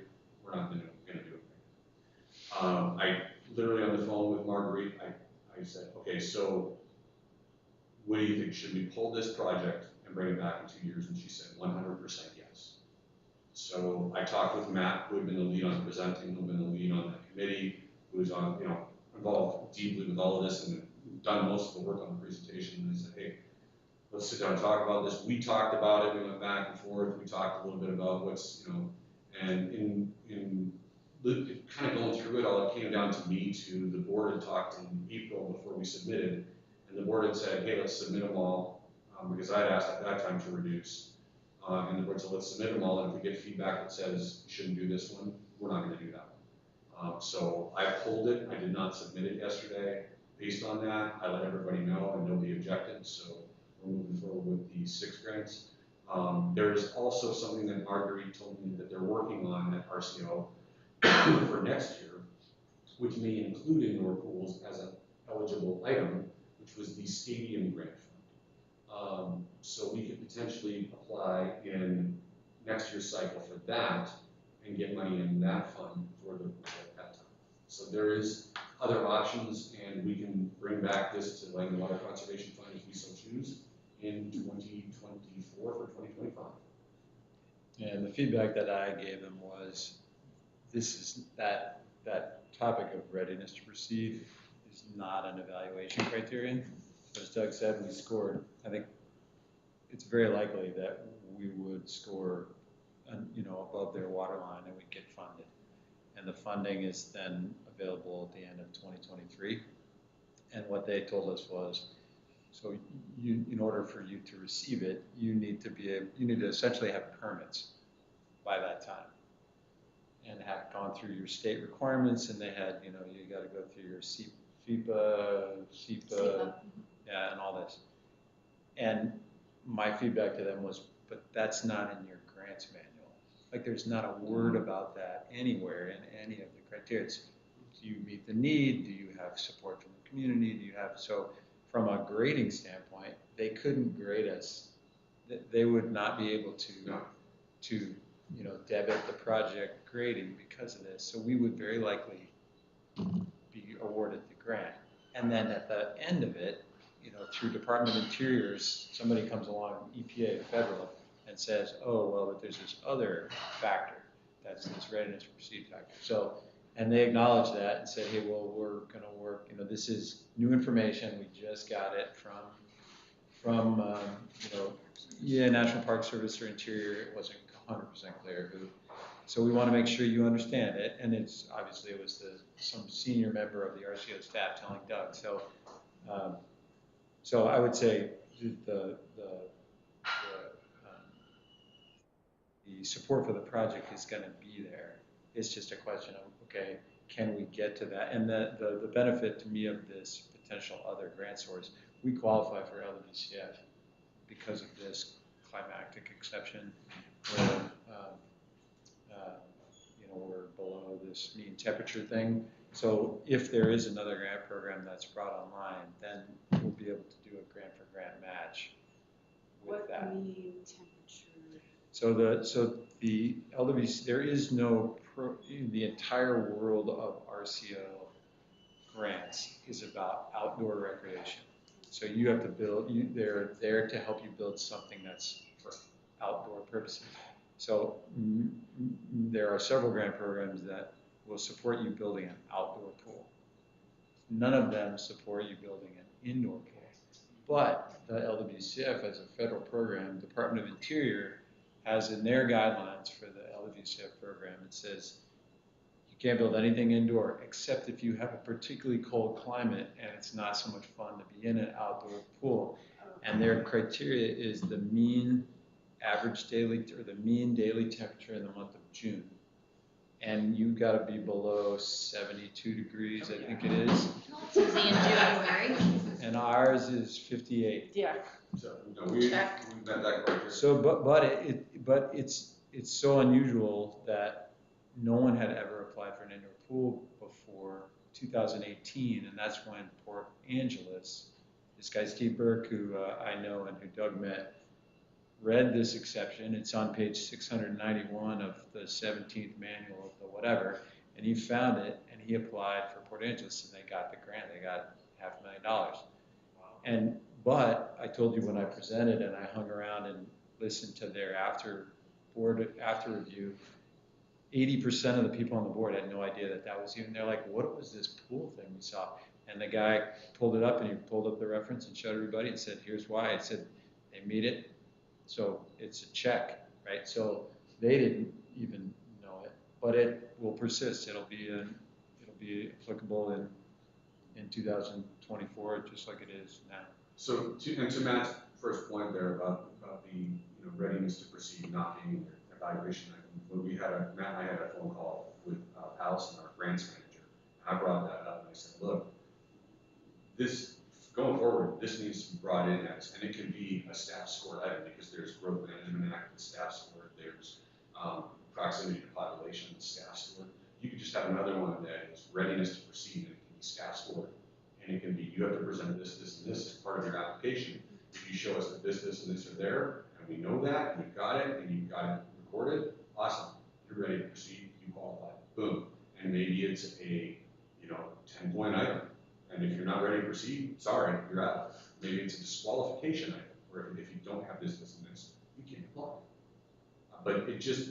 C: we're not going to do it. I literally on the phone with Marguerite, I said, okay, so what do you think? Should we pull this project and bring it back in 2 years? And she said 100% yes. So I talked with Matt, who had been the lead on presenting, who had been the lead on that committee, who was on, involved deeply with all of this and done most of the work on the presentation. And I said, hey, let's sit down and talk about this. We talked about it. We went back and forth. We talked a little bit about what's, and in kind of going through it all, it came down to me to the board had talked in April before we submitted. And the board had said, hey, let's submit them all, because I had asked at that time to reduce. And the board said, let's submit them all, and if we get feedback that says you shouldn't do this one, we're not going to do that one. So I pulled it. I did not submit it yesterday. Based on that, I let everybody know, and nobody objected, so we're moving forward with the 6 grants. There is also something that Marguerite told me that they're working on at RCO for next year, which may include indoor pools as an eligible item, which was the stadium grant fund. So we could potentially apply in next year's cycle for that and get money in that fund for the at that time. So there is other options, and we can bring back this to Land and Water Conservation Fund if we so choose in 2024 for 2025.
A: And the feedback that I gave them was, this is that topic of readiness to proceed is not an evaluation criterion. But as Doug said, we scored, I think it's very likely that we would score, above their water line and we'd get funded. And the funding is then available at the end of 2023. And what they told us was, So you, in order for you to receive it, you need to essentially have permits by that time and have gone through your state requirements, and they had, you got to go through your SEPA, yeah, and all this. And my feedback to them was, but that's not in your grants manual. Like, there's not a word about that anywhere in any of the criteria. It's, do you meet the need? Do you have support from the community? Do you have, so from a grading standpoint, they couldn't grade us. They would not be able to debit the project grading because of this. So we would very likely be awarded the grant. And then at the end of it, through Department of Interior's, somebody comes along, EPA, federal, and says, oh, well, but there's this other factor, that's this readiness to proceed factor. So, and they acknowledge that and say, hey, well, we're gonna work, this is new information, we just got it from National Park Service or Interior, it wasn't 100% clear who. So we want to make sure you understand it, and it's obviously it was some senior member of the RCO staff telling Doug. So I would say the support for the project is going to be there. It's just a question of, okay, can we get to that? And the benefit to me of this potential other grant source, we qualify for LWCF because of this climactic exception where we're below this mean temperature thing. So if there is another grant program that's brought online, then we'll be able to do a grant for grant match with that.
B: What mean temperature?
A: So the LWC, there is no the entire world of RCO grants is about outdoor recreation. So you have to build, they're there to help you build something that's for outdoor purposes. So there are several grant programs that will support you building an outdoor pool. None of them support you building an indoor pool. But the LWCF, as a federal program, Department of Interior has in their guidelines for the LWCF program, it says you can't build anything indoor except if you have a particularly cold climate and it's not so much fun to be in an outdoor pool. And their criteria is the mean average daily, or the mean daily temperature in the month of June. And you've got to be below 72 degrees, I think it is.
D: It's easy in January.
A: And ours is 58.
B: Yeah.
C: So, we met that criteria.
A: So, but it's so unusual that no one had ever applied for an indoor pool before 2018, and that's when Port Angeles, this guy Steve Burke, who I know and who Doug met, read this exception. It's on page 691 of the 17th manual of the whatever, and he found it, and he applied for Port Angeles, and they got the grant. They got $500,000. But I told you when I presented and I hung around and listened to their after review, 80% of the people on the board had no idea that was even. They're like, what was this pool thing we saw? And the guy pulled it up, and he pulled up the reference and showed everybody and said, here's why. It said they meet it. So it's a check, right? So they didn't even know it, but it will persist. It'll be applicable in 2024, just like it is now.
C: So to Matt's first point there about the readiness to proceed not being an evaluation item, when Matt and I had a phone call with Allison, our grants manager, and I brought that up and I said, look, this going forward, this needs to be brought in as, and it can be a staff scored item because there's growth management act, staff scored, there's proximity to population, staff scored. You could just have another one that is readiness to proceed, and it can be staff scored. And it can be, you have to present this, this, and this as part of your application. If you show us that this, this, and this are there, and we know that, and you've got it, and you've got it recorded, awesome. You're ready to proceed, you qualify, boom. And maybe it's a 10-point item. And if you're not ready to proceed, sorry, you're out. Maybe it's a disqualification item, where if you don't have this, this, and this, you can't apply. But it just,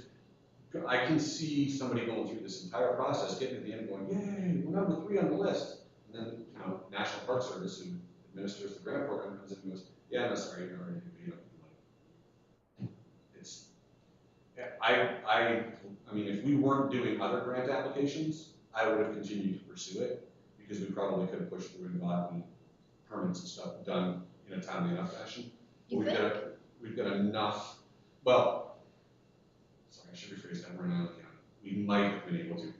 C: I can see somebody going through this entire process, getting to the end going, yay, we're number 3 on the list. And then, National Park Service, who administers the grant program, comes in and goes, yeah, no, sorry, you're not ready to be up. It's, I mean, if we weren't doing other grant applications, I would have continued to pursue it, because we probably could have pushed through and gotten permits and stuff done in a timely enough fashion.
D: You
C: We've got, we've got enough, well, sorry, I should rephrase that, we're in Island County. We might have been able to.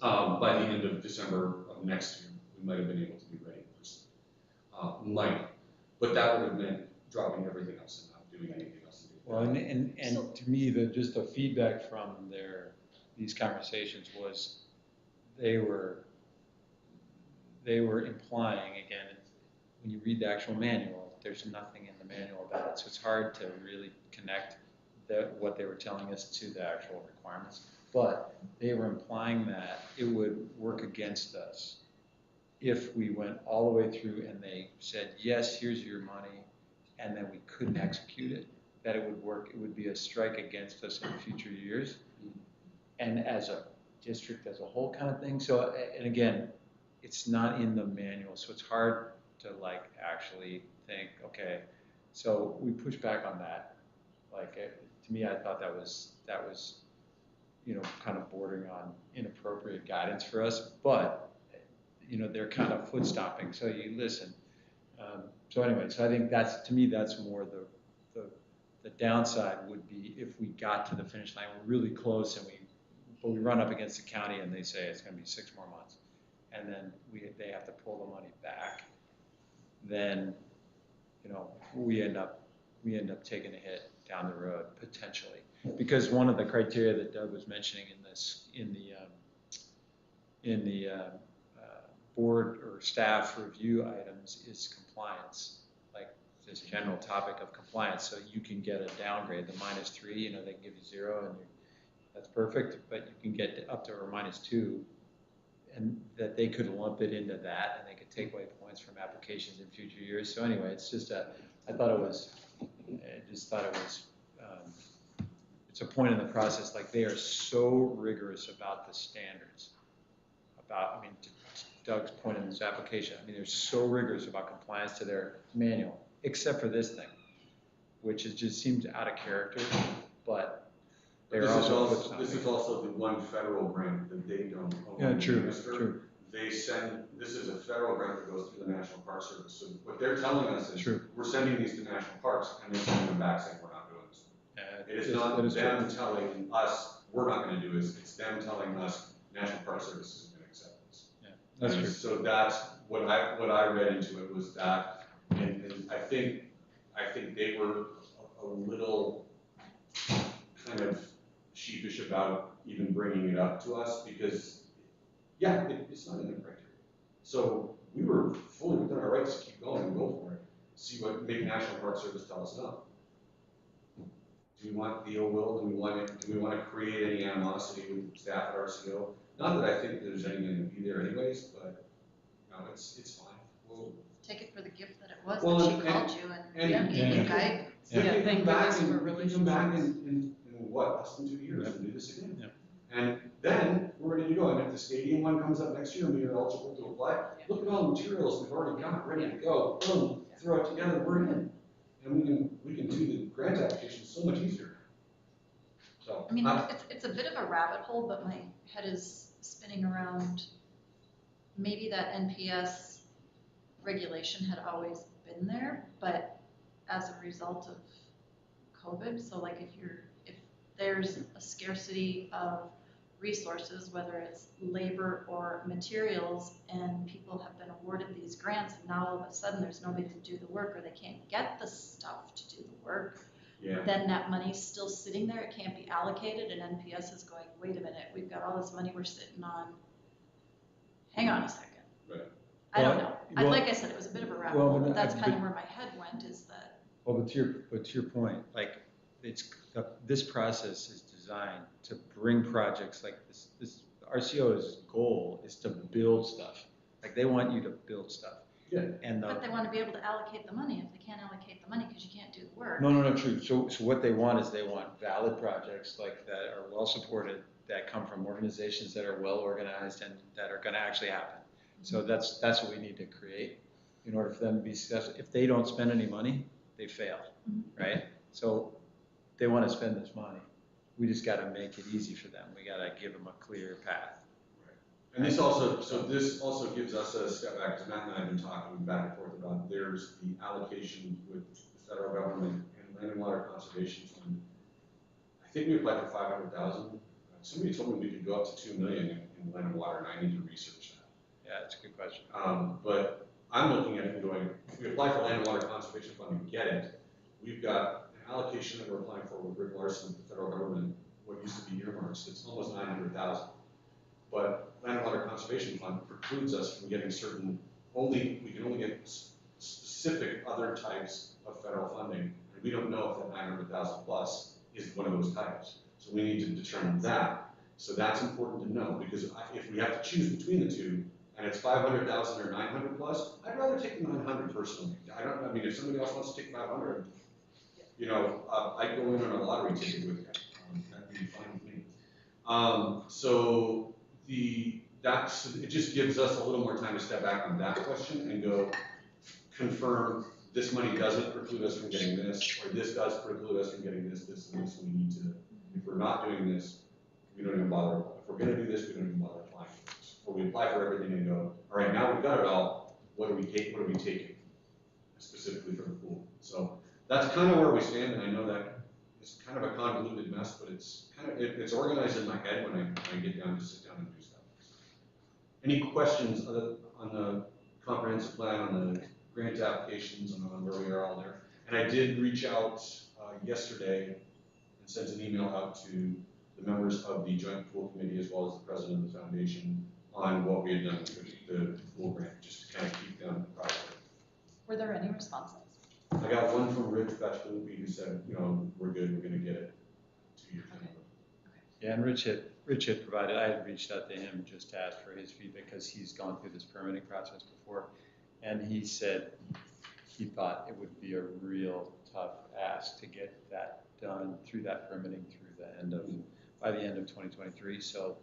C: By the end of December of next year, we might have been able to be ready for might. But that would have meant dropping everything else and not doing anything else.
A: Well, and to me, just the feedback from these conversations was they were implying, again, when you read the actual manual, there's nothing in the manual about it, so it's hard to really connect what they were telling us to the actual requirements. But they were implying that it would work against us if we went all the way through and they said, yes, here's your money, and then we couldn't execute it, that it would work, it would be a strike against us in future years. And as a district as a whole kind of thing. So, and again, it's not in the manual, so it's hard to like actually think, okay, so we push back on that. Like, to me, I thought that was, you know, kind of bordering on inappropriate guidance for us, but, you know, they're kind of foot stomping, so you listen. So anyway, so I think that's, to me, that's more the downside would be if we got to the finish line, we're really close, and but we run up against the county and they say it's going to be 6 more months, and then they have to pull the money back, then, you know, we end up taking a hit down the road potentially, because one of the criteria that Doug was mentioning in the board or staff review items is compliance, like this general topic of compliance. So you can get a downgrade, the -3, you know, they can give you 0 and that's perfect, but you can get up to or -2, and that they could lump it into that, and they could take away points from applications in future years. So anyway, it's just I just thought it was, it's a point in the process, like they are so rigorous about the standards, I mean, to Doug's point in this application, I mean, they're so rigorous about compliance to their manual, except for this thing, which just seems out of character, but
C: this is also the one federal grant that they don't own.
A: Yeah, true,
C: administer.
A: true.
C: They send, this is a federal grant that goes through the National Park Service. So what they're telling us is,
A: True.
C: we're sending these to national parks, and they're sending them back saying we're not doing this. It is not them telling us we're not going to do this. It's them telling us National Park Service isn't going to accept this.
A: Yeah, that's
C: and
A: true.
C: So that's what I read into it was that, and I think they were a little kind of sheepish about even bringing it up to us because, yeah, it's not in the criteria. So we were fully within our rights to keep going and go for it. See what make National Park Service tell us no. Do we want the ill will? Do we want to create any animosity with staff at RCO? Not that I think there's anything to be there anyways, but no, it's fine. We'll
D: Take it for the gift that it was,
C: Well,
D: that she called you and gave you guidance.
B: Yeah, thank goodness for
C: relationships. Come back in what, less than 2 years and do this again.
A: Yep.
C: And then we're ready to go. And if the stadium one comes up next year and we are eligible to apply, look at all the materials we've already got ready to go. Boom, throw it together, we're in. And we can do the grant application so much easier. So
D: I mean, it's a bit of a rabbit hole, but my head is spinning around. Maybe that NPS regulation had always been there, but as a result of COVID, so like if there's a scarcity of resources, whether it's labor or materials, and people have been awarded these grants, and now all of a sudden there's nobody to do the work, or they can't get the stuff to do the work, then that money's still sitting there, it can't be allocated, and NPS is going, wait a minute, we've got all this money we're sitting on, hang on a second.
C: Right.
D: I don't know.
A: Well,
D: Like I said, it was a bit of a rabbit hole, but that's kind of where my head went, is that.
A: Well, but to your point, like this process is designed to bring projects like this. RCO's goal is to build stuff. Like they want you to build stuff.
C: Yeah.
D: But they want to be able to allocate the money. If they can't allocate the money because you can't do the work.
A: No, true. So what they want is they want valid projects like that are well supported, that come from organizations that are well organized and that are going to actually happen. So that's what we need to create in order for them to be successful. If they don't spend any money, they fail, right? So they want to spend this money. We just got to make it easy for them. We got to give them a clear path.
C: And this also gives us a step back, because Matt and I have been talking back and forth about, there's the allocation with the federal government and Land and Water Conservation Fund. I think we applied for 500,000. Somebody told me we could go up to 2 million in Land and Water, and I need to research that.
A: Yeah, that's a good question.
C: But I'm looking at it and going, if we apply for Land and Water Conservation Fund and get it, we've got an allocation that we're applying for with Rick Larson, the federal government, what used to be earmarks, it's almost 900,000. But Land and Water Conservation Fund precludes us from getting we can only get specific other types of federal funding, and we don't know if that 900,000 plus is one of those types. So we need to determine that. So that's important to know, because if we have to choose between the two, and it's 500,000 or 900 plus, I'd rather take the 900 personally. I mean, if somebody else wants to take 500, I'd go in on a lottery ticket with you. That'd be fine with me. So it just gives us a little more time to step back on that question and go confirm this money doesn't preclude us from getting this, or this does preclude us from getting this, and this. We need to, if we're not doing this, we don't even bother. If we're going to do this, we don't even bother applying for this. Or we apply for everything and go, all right, now we've got it all. What are we taking specifically for the pool? So that's kind of where we stand, and I know that it's kind of a convoluted mess, but it's organized in my head when I get down to sit down and do stuff. Any questions on the comprehensive plan, on the grant applications, and on where we are all there? And I did reach out yesterday and sent an email out to the members of the joint pool committee as well as the president of the foundation on what we had done with the pool grant, just to kind of keep them apprised.
D: Were there any responses?
C: I got one from Rich Batchelby who said, we're good, we're going to get it to your time.
A: Yeah, and Rich had provided, I had reached out to him just to ask for his feedback because he's gone through this permitting process before. And he said he thought it would be a real tough ask to get that done through that permitting by the end of 2023. So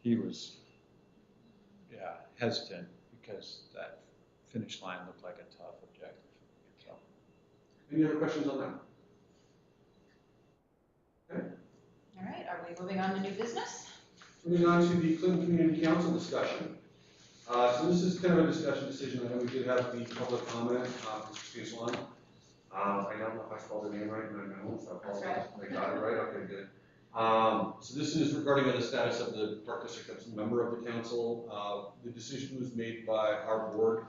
A: he was, hesitant because that finish line looked like a tough objective. So.
C: Any other questions on that? Okay.
D: All right, are we moving on to new business?
C: Moving on to the Clinton Community Council discussion. So this is kind of a discussion decision. I know we did have the public comment from Christine Swan. I don't know if I spelled her name right, but I know, so I apologize. I got it right, okay, good. So this is regarding the status of the Park District as a member of the council. The decision was made by our board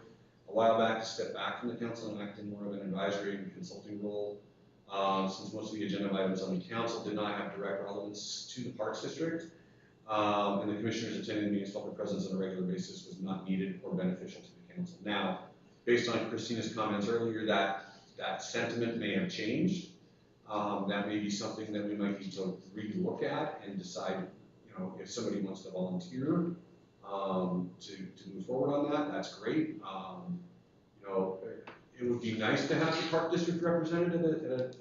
C: a while back to step back from the council and act in more of an advisory and consulting role. Since most of the agenda items on the council did not have direct relevance to the Parks District, and the commissioners attending the meetings felt their presence on a regular basis was not needed or beneficial to the council. Now, based on Christina's comments earlier, that sentiment may have changed. That may be something that we might need to re-look at and decide, if somebody wants to volunteer to move forward on that, that's great. It would be nice to have the Park District represented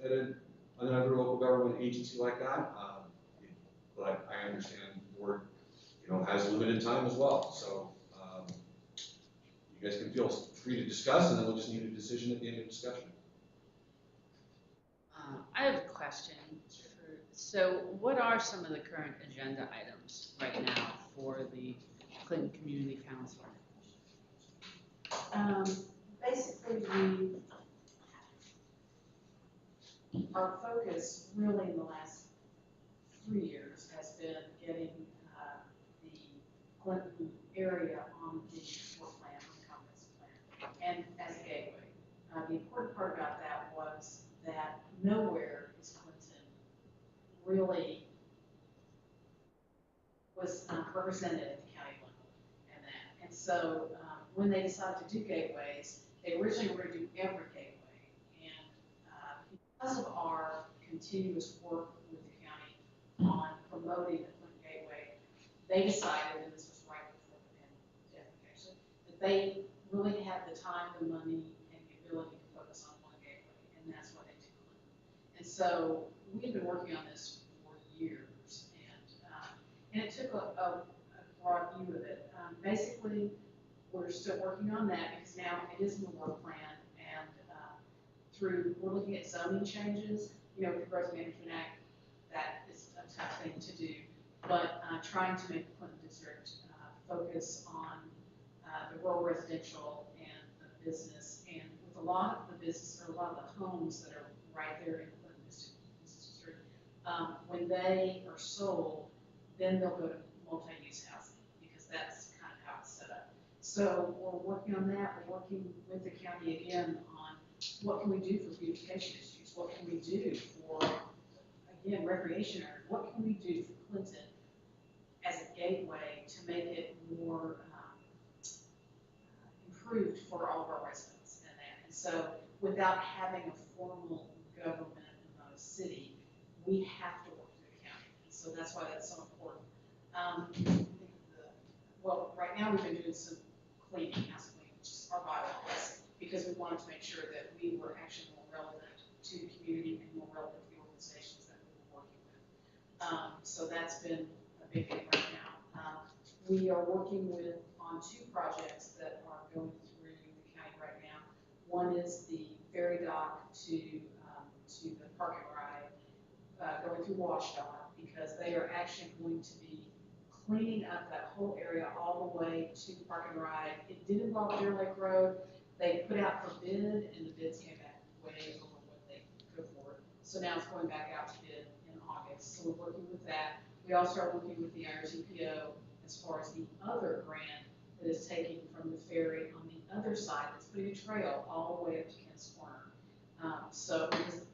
C: at another local government agency like that, but I understand the board, has limited time as well. So you guys can feel free to discuss, and then we'll just need a decision at the end of the discussion.
B: I have a question. So what are some of the current agenda items right now for the Clinton Community Council?
E: Basically, our focus really in the last 3 years has been getting the Clinton area on the work plan, on the comprehensive plan, and as a gateway. The important part about that was that nowhere is Clinton really was represented at the county level and that. And so when they decided to do gateways, they originally were going to do every gateway. And because of our continuous work with the county on promoting the Clinton Gateway, they decided, and this was right before the pandemic actually, that they really had the time, the money, and the ability to focus on one gateway, and that's why they took Clinton. And so we've been working on this for years, and it took a broad view of it. Basically, we're still working on that because now it is in the work plan, and we're looking at zoning changes. With the Growth Management Act, that is a tough thing to do, but trying to make the Clinton District focus on the rural residential and the business. And with a lot of the business, or a lot of the homes that are right there in Clinton Business District, when they are sold, then they'll go to multi-use housing, because that's kind of how it's set up. So we're working on that. We're working with the county again on what can we do for beautification issues? What can we do for, again, recreation area? What can we do for Clinton as a gateway to make it more improved for all of our residents and that? And so without having a formal government and not a city, we have to work through the county. And so that's why that's so important. Well, right now we've been doing some cleaning, house cleaning, which is our bylaws, because we wanted to make sure that we were actually more relevant to the community and more relevant to the organizations that we were working with. So that's been a big thing right now. We are working on two projects that are going through the county right now. One is the ferry dock to the park and ride, going through WashDOT, because they are actually going to be cleaning up that whole area all the way to Park and Ride. It did involve Deer Lake Road. They put out for bid, and the bids came back way over what they could afford. So now it's going back out to bid in August. So we're working with that. We also are working with the IRTPO as far as the other grant that is taking from the ferry on the other side. It's putting a trail all the way up to Kent's Corner. So because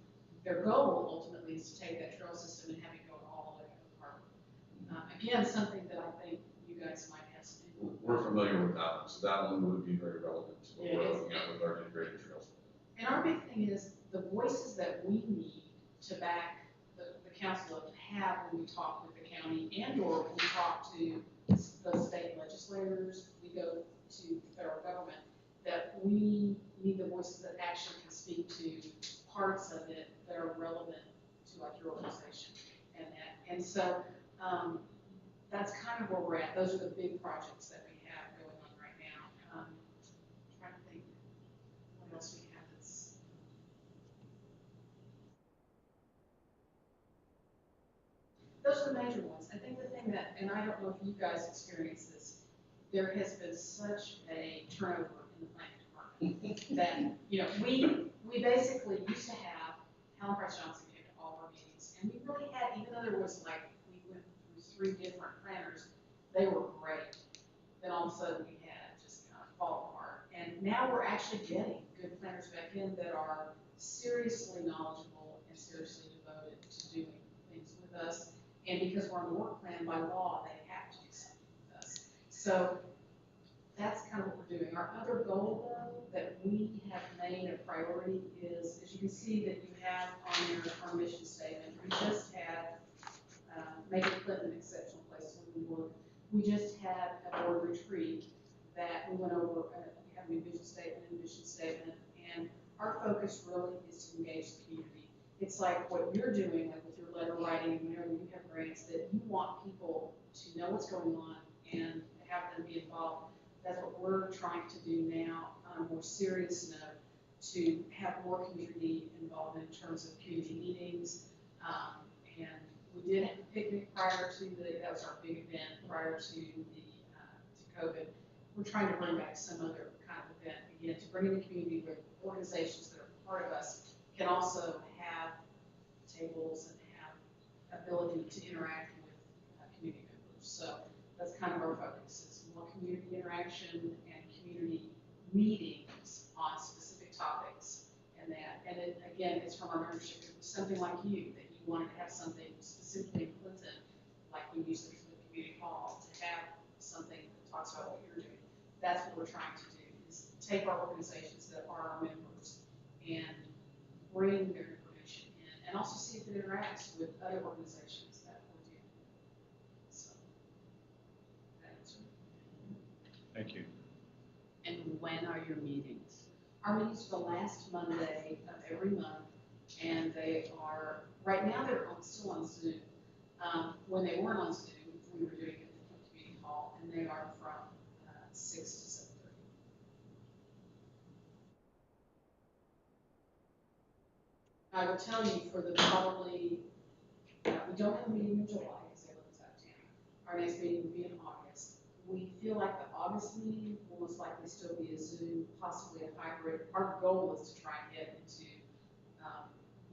E: their goal ultimately is to take that trail system and have it go all the way up to the harbor. Again, something that I think you guys might have some input.
C: We're familiar with that one, so that one would be very relevant to what we're looking at with our integrated trails.
E: And our big thing is the voices that we need to back the council up to have when we talk with the county, and or we talk to the state legislators, we go to the federal government, that we need the voices that actually can speak to parts of it that are relevant to like your organization and that. And so that's kind of where we're at. Those are the big projects that we have going on right now. Trying to think what else we have that's. Those are the major ones. I think the thing that, and I don't know if you guys experience this, there has been such a turnover in the planning department that, we basically used to have Helen Price Johnson came to all our meetings, and we really had, even though there was like, we went through 3 different planners, they were great. Then all of a sudden we had just kind of fall apart. And now we're actually getting good planners back in that are seriously knowledgeable and seriously devoted to doing things with us. And because we're on the work plan by law, they have to do something with us. So that's kind of what we're doing. Our other goal, though, that we have made a priority is, as you can see that you have on our mission statement, we just had make Clinton an exceptional place to live and work. We just had a board retreat that we went over, we have a new vision statement, and our focus really is to engage the community. It's like what you're doing, like with your letter writing, whenever you have grants, that you want people to know what's going on and have them be involved. That's what we're trying to do now on a more serious note, to have more community involvement in terms of community meetings. And we did have a picnic prior to that was our big event prior to to COVID. We're trying to bring back some other kind of event again to bring in the community where organizations that are part of us can also have tables and have ability to interact with community members. So that's kind of our focus, is more community interaction and community meetings on specific topics and that. And it, again, it's from our membership. It was something like you, that you wanted to have something specifically in Clinton, like we use the community hall, to have something that talks about what you're doing. That's what we're trying to do, is take our organizations that are our members and bring their information in, and also see if it interacts with other organizations that we're dealing with. So, that answer.
A: Thank you.
B: And when are your meetings?
E: Our meetings are the last Monday of every month, and they are, right now they're still on Zoom. When they weren't on Zoom, we were doing it at the community hall, and they are from 6 to 7:30. I will tell you for the probably, we don't have a meeting in July because everyone's out of town. Our next meeting will be in August. we feel like the August meeting will most likely still be a Zoom, possibly a hybrid. Our goal is to try and get into,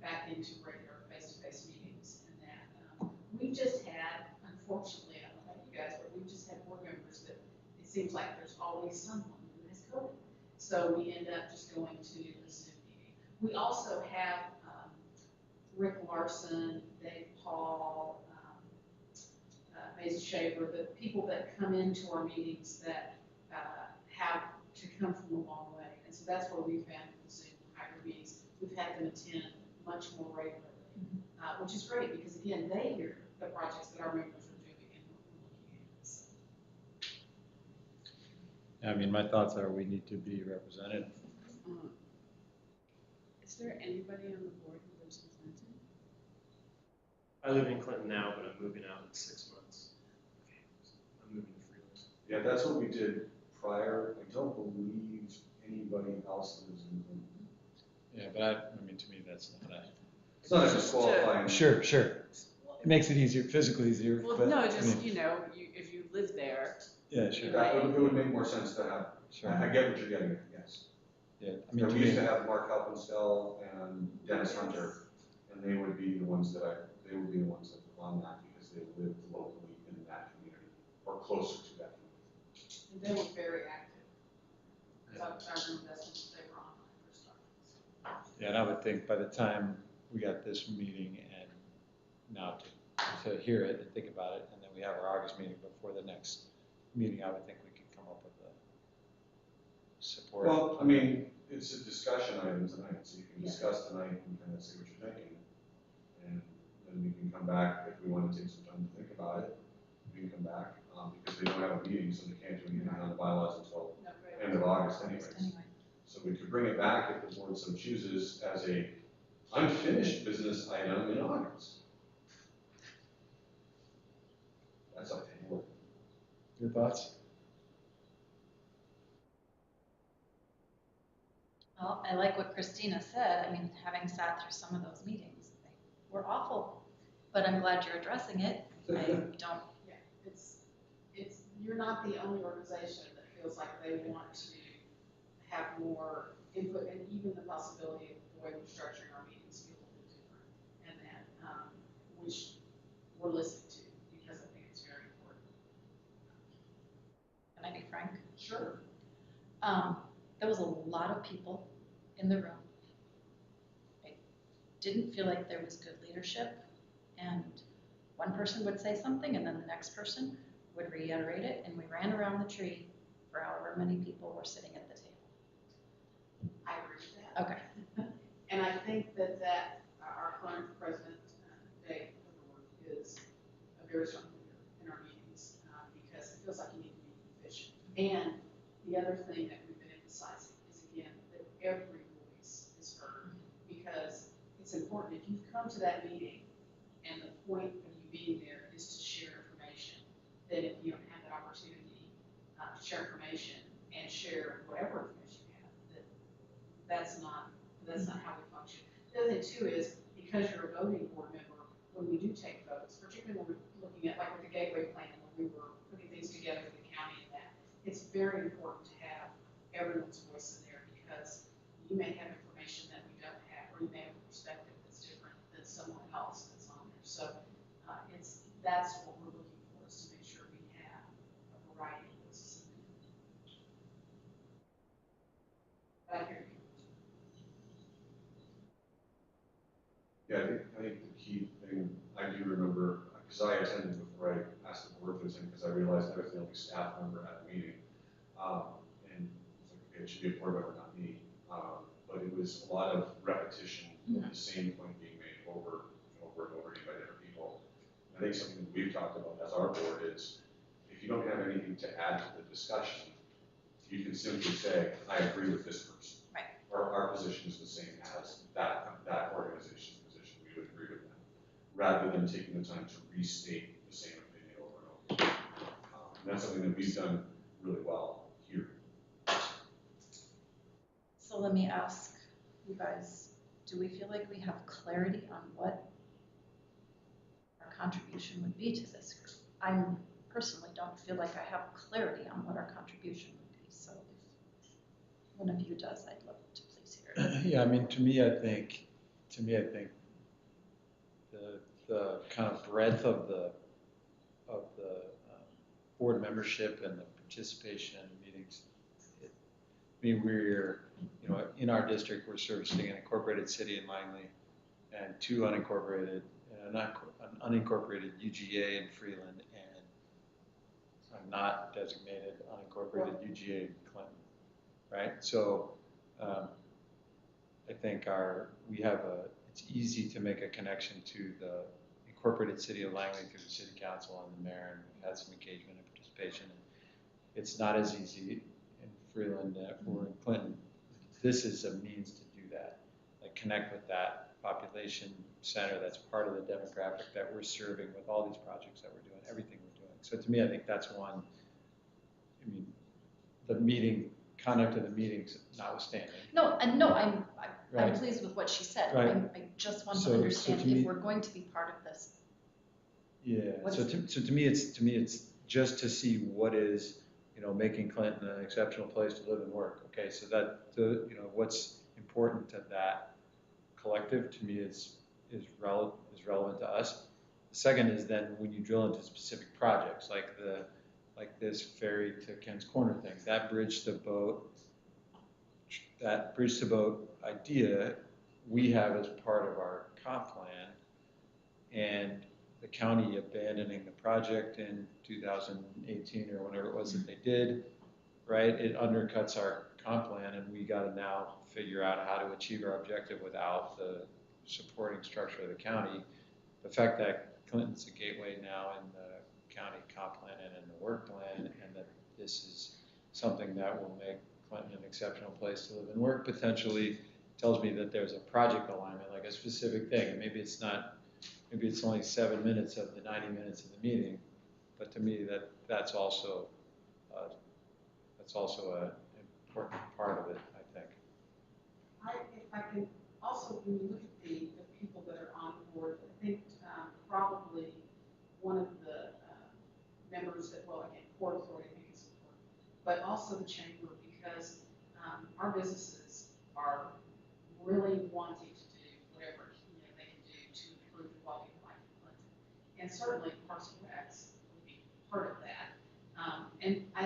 E: back into regular face-to-face meetings, and that, we've just had, unfortunately, I don't know about you guys, but we've just had board members that it seems like there's always someone who has COVID. So we end up just going to a Zoom meeting. We also have, Rick Larson, Dave Paul, Mason Shaver, the people that come into our meetings that have to come from a long way. And so that's where we found the Zoom hybrid meetings. We've had them attend much more regularly, which is great because, again, they hear the projects that our members are doing and what we're looking at. So.
A: I mean, my thoughts are we need to be represented.
B: Is there anybody on the board who lives in Clinton?
F: I live in Clinton now, but I'm moving out in 6 months. I'm moving to Freeland.
C: Yeah, that's what we did prior. I don't believe anybody else lives in Clinton.
A: Yeah, but I mean, to me, that's not a.
C: It's not a disqualifying.
A: Sure. It makes it easier, physically easier.
B: Well,
A: but,
B: no,
A: I
B: just,
A: mean,
B: if you live there.
A: Yeah, sure.
C: Yeah, it would make more sense to have,
A: Sure.
C: I get what you're getting at, yes.
A: Yeah, I mean,
C: We
A: to
C: used
A: me,
C: to have Mark Halpenstell and Dennis Hunter, and they would be the ones that were on that because they lived locally in that community, or closer to that community.
E: And they were very active. Because I remember that's when they were on when I first started.
A: yeah, and I would think by the time we got this meeting and now to hear it and think about it, and then we have our August meeting before the next meeting, I would think we could come up with a support.
C: Well, I mean, it's a discussion item tonight, so you can discuss tonight and kind of say what you're thinking. And then we can come back, if we want to take some time to think about it, we can come back, because they don't have a meeting, so they can't do anything on the bylaws until end of August anyways. So we could bring it back if the board so chooses as a unfinished business item in August. That's up to the board.
A: Your thoughts?
D: Well, I like what Christina said. I mean, having sat through some of those meetings, they were awful. But I'm glad you're addressing it. I don't.
E: Yeah, it's you're not the only organization that feels like they want to have more input and even the possibility of the way we're structuring our meetings be a little bit different. And that, which we're listening to because I think it's very important.
D: Can I be frank?
E: Sure.
D: There was a lot of people in the room. I didn't feel like there was good leadership, and one person would say something and then the next person would reiterate it, and we ran around the tree for however many people were sitting at the table.
E: I agree with that.
D: Okay.
E: And I think that our current president, Dave Woodward, is a very strong leader in our meetings because it feels like you need to be efficient. And the other thing that we've been emphasizing is, again, that every voice is heard because it's important. If you've come to that meeting and the point of you being there is to share information, then if you don't have that opportunity to share information and share whatever information you have, that's not how we function. The other thing too is because you're a voting board member, when we do take votes, particularly when we're looking at like with the gateway plan, when we were putting things together with the county and that, it's very important to have everyone's voice in there because you may have information that we don't have, or you may have a perspective that's different than someone else that's on there. So that's what we're looking for, is to make sure we have a variety of voices in there. But I hear you.
C: Yeah, I think the key thing, I do remember, because I attended before I asked the board this in, because I realized I was the only staff member at the meeting. And it's like, okay, it should be a board member, not me. But it was a lot of repetition of the same point being made over and over and over again by different people. I think something that we've talked about as our board is, if you don't have anything to add to the discussion, you can simply say, I agree with this person.
D: Right.
C: Or our position is the same as that organization's position, we would agree with them, rather than taking the time to restate the same opinion over and over. And that's something that we've done really well here.
D: So let me ask you guys, do we feel like we have clarity on what our contribution would be to this group? I'm personally don't feel like I have clarity on what our contribution would be. So if one of you does, I'd love to please hear it.
A: Yeah, I mean, to me, I think the kind of breadth of the board membership and the participation in the meetings. I mean, we're, in our district, we're servicing an incorporated city in Langley and two unincorporated, an unincorporated UGA in Freeland and a not designated unincorporated UGA in Clinton, right? So I think it's easy to make a connection to the incorporated city of Langley through the city council and the mayor, and we've had some engagement and participation. It's not as easy in Freeland or in Clinton. This is a means to do that, like connect with that population center that's part of the demographic that we're serving with all these projects that we're doing, everything we're doing. So to me, I think that's one. I mean, the meeting, conduct of the meetings notwithstanding.
D: No, I'm
A: Right.
D: pleased with what she said.
A: Right.
D: I just want
A: So
D: to understand
A: to me-
D: if we're going to be part of this.
A: Yeah.
D: What
A: So to me, it's just to see what is, making Clinton an exceptional place to live and work. Okay, so what's important to that collective to me is relevant to us. The second is then when you drill into specific projects like this ferry to Ken's Corner thing, that bridge to boat idea we have as part of our comp plan, and the county abandoning the project in 2018 or whenever it was that they did, right? It undercuts our comp plan, and we got to now figure out how to achieve our objective without the supporting structure of the county. The fact that Clinton's a gateway now in the county comp plan and in the work plan, and that this is something that will make Clinton an exceptional place to live and work potentially tells me that there's a project alignment, like a specific thing. And maybe it's only 7 minutes of the 90 minutes of the meeting, but to me that's also an important part of it, I think.
E: If I can also, when you look at the people that are on board, I think probably one of the members that, well, again, Port Authority, I think is important, but also the chamber, because our businesses are really wanting to do whatever they can do to improve the quality of life in Clinton. And certainly Parks and Recs would be part of that.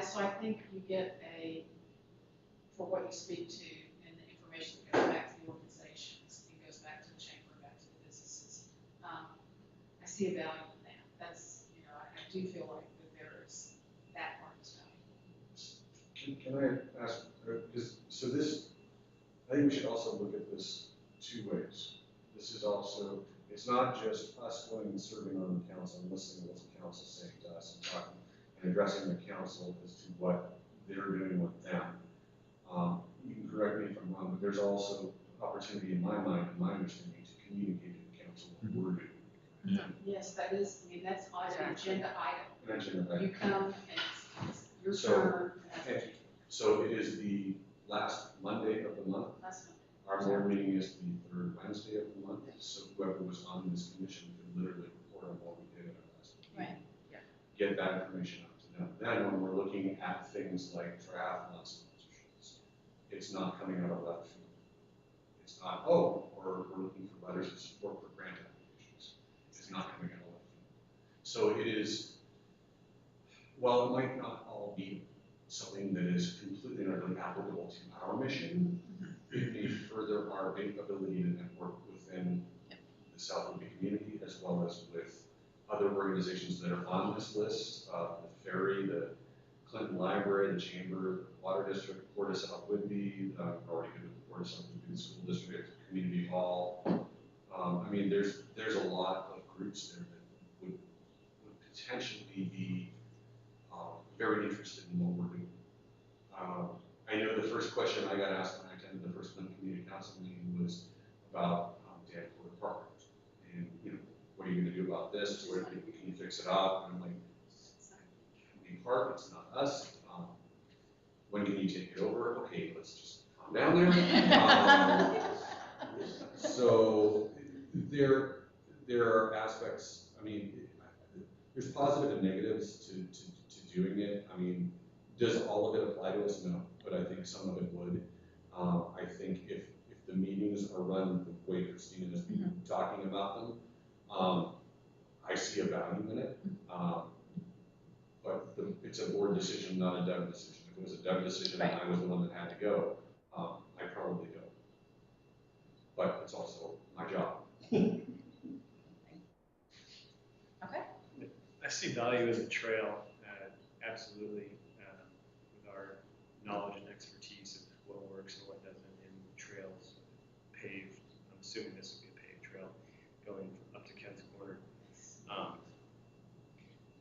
E: So I think you get for what you speak to and the information that goes back to the organizations, it goes back to the chamber, back to the businesses. I see a value in that. That's, I do feel like that there is that part is valuable.
C: Can I ask, so this, I think we should also look at this two ways. This is also, it's not just us going and serving on the council and listening to what the council is saying to us and talking and addressing the council as to what they're doing with them. You can correct me if I'm wrong, but there's also opportunity in my mind and my understanding to communicate to the council what we're doing.
E: Yes, that is, that's on an agenda item.
C: Right.
E: You come and it's your
C: So,
E: turn.
C: So it is the last Monday of the month.
E: Last Monday.
C: Our board meeting is the third Wednesday of the month. So whoever was on this commission could literally report on what we did at our last meeting.
D: Right.
E: Yeah.
C: Get that information out to them. Then when we're looking at things like triathlon sponsorships, it's not coming out of left field. It's not, or we're looking for letters of support for grant applications. It's not coming out of left field. So it is, while it might not all be something that is completely and utterly applicable to our mission, it may further our ability to network within the South Whidbey community as well as with other organizations that are on this list, the Ferry, the Clinton Library, the Chamber, the Water District, Port of South Whidbey, already good with the Port of South Whidbey, the School District, Community Hall. I mean, there's a lot of groups there that would potentially be very interested in what we're doing. I know the first question I got asked when I attended the first Clinton Community Council meeting was about Dan Porter Park. And, what are you going to do about this? Where can you fix it up? And I'm like, Community Park, it's not us. When can you take it over? Okay, let's just calm down there. So there are aspects, I mean, there's positive and negatives to doing it. I mean, does all of it apply to us? No, but I think some of it would. I think if the meetings are run the way Christina has been talking about them, I see a value in it. But it's a board decision, not a Deb decision. If it was a Deb decision and I was the one that had to go, I probably go. But it's also my job.
D: Okay.
F: I see value in the trail, absolutely, with our knowledge and expertise of what works and what doesn't in trails, paved. I'm assuming this would be a paved trail going up to Kent's Corner.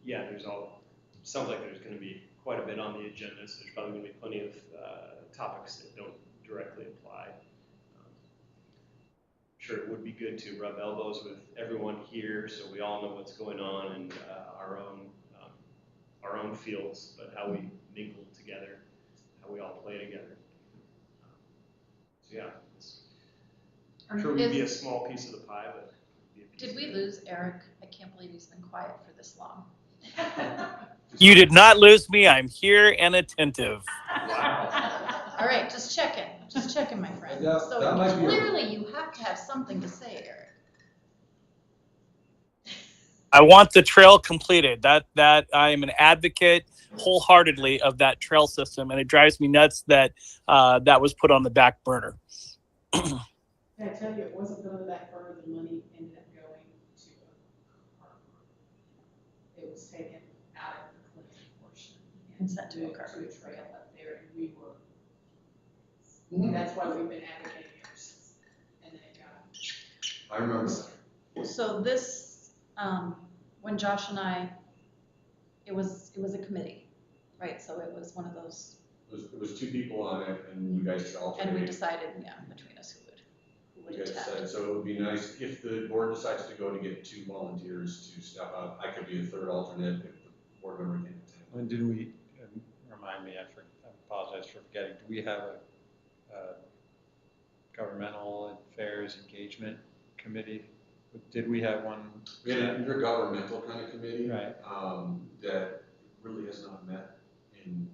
F: Yeah, sounds like there's going to be quite a bit on the agenda, so there's probably going to be plenty of topics that don't directly apply. Sure, it would be good to rub elbows with everyone here so we all know what's going on in our own fields, but how we mingle together, how we all play together. So yeah, I'm sure we'd be a small piece of the pie, but it'd be a piece.
D: Did we lose Eric? I can't believe he's been quiet for this long.
I: You did not lose me. I'm here and attentive.
D: All right, just checking, my friend.
C: That
D: So
C: might be
D: clearly you have to have something to say, Eric.
I: I want the trail completed. That I am an advocate wholeheartedly of that trail system, and it drives me nuts that that was put on the back burner.
E: Can I tell you, it wasn't put on the back burner, the money ended up going to a car. It was taken out of the Clinton portion and
D: Sent to a car.
E: to a trail up there, and we were, that's why we've been advocating ever since. And then it got.
C: I remember that.
D: So this, when Josh and I, it was a committee, right? So it was one of those.
C: It was two people on it, and you guys alternate.
D: And we decided, yeah, between us who would
C: You guys
D: attend.
C: decided, so it would be nice if the board decides to go to get two volunteers to step up. I could be a third alternate if the board member can't attend.
A: When did we, remind me, I apologize for forgetting, do we have a governmental affairs engagement committee? Did we have one?
C: We had an intergovernmental kind of committee.
A: Right.
C: That really has not met in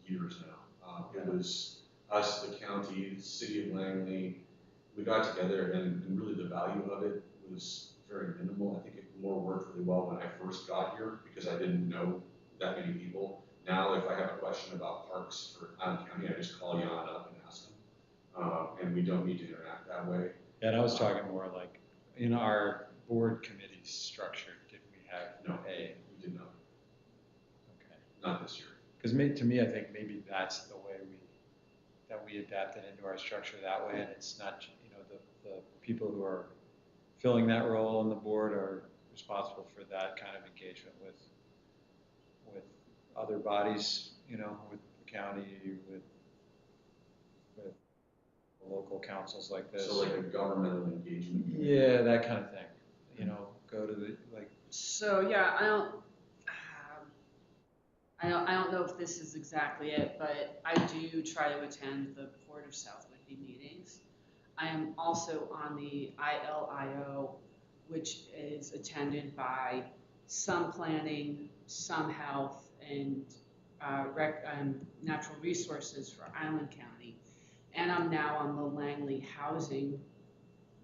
C: years now. It was us, the county, the city of Langley. We got together, and really the value of it was very minimal. I think it more worked really well when I first got here because I didn't know that many people. Now, if I have a question about parks for Island County, I just call Jan up and ask him. And we don't need to interact that way.
A: Yeah, and I was talking more like in our board committee structure, did we have
C: No,
A: a?
C: we did not.
A: Okay.
C: Not this year.
A: Because to me, I think maybe that's the way we adapted into our structure that way, and it's not, the people who are filling that role on the board are responsible for that kind of engagement with other bodies, with the county, with local councils like this.
C: So like a governmental engagement.
A: Yeah, that kind of thing. Go to the
B: So yeah, I don't know if this is exactly it, but I do try to attend the Port of South Whidbey meetings. I am also on the ILIO, which is attended by some planning, some health, and natural resources for Island County. And I'm now on the Langley Housing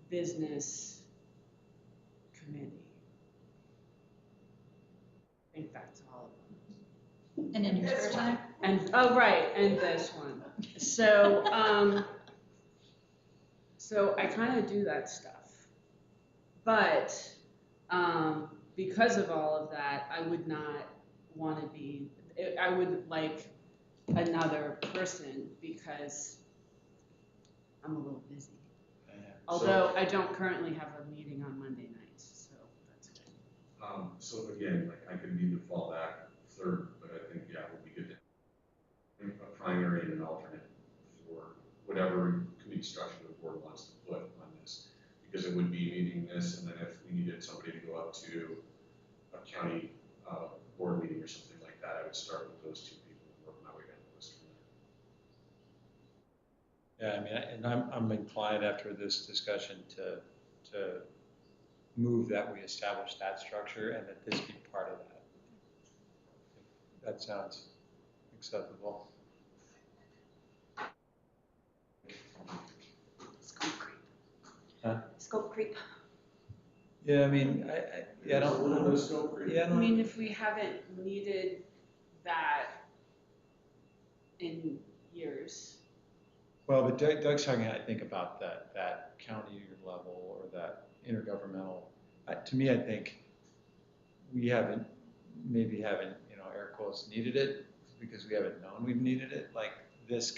B: Business Committee. I think that's all of them.
D: And in your spare time?
B: And, oh, right, and this one. So, so I kind of do that stuff. But because of all of that, I would not want to be, I would like another person because I'm a little busy. Although I don't currently have a meeting on Monday nights, so that's good.
C: So again, like I could be the fallback third, but I think, yeah, it would be good to have a primary and an alternate for whatever committee structure the board wants to put on this. Because it would be meeting this, and then if we needed somebody to go up to a county board meeting or something like that, I would start with those two people and work my way down the list from there.
A: Yeah, I mean, and I'm inclined after this discussion to move that we establish that structure and that this be part of that. That sounds acceptable.
D: Scope creep.
A: Huh?
D: Scope creep.
A: Yeah, I mean, yeah, I
C: There's a little bit of scope creep.
A: Yeah,
B: I mean, if we haven't needed that in years.
A: well, but Doug's talking, I think, about that county level or that intergovernmental. To me, I think we maybe haven't, air quotes, needed it because we haven't known we've needed it. Like this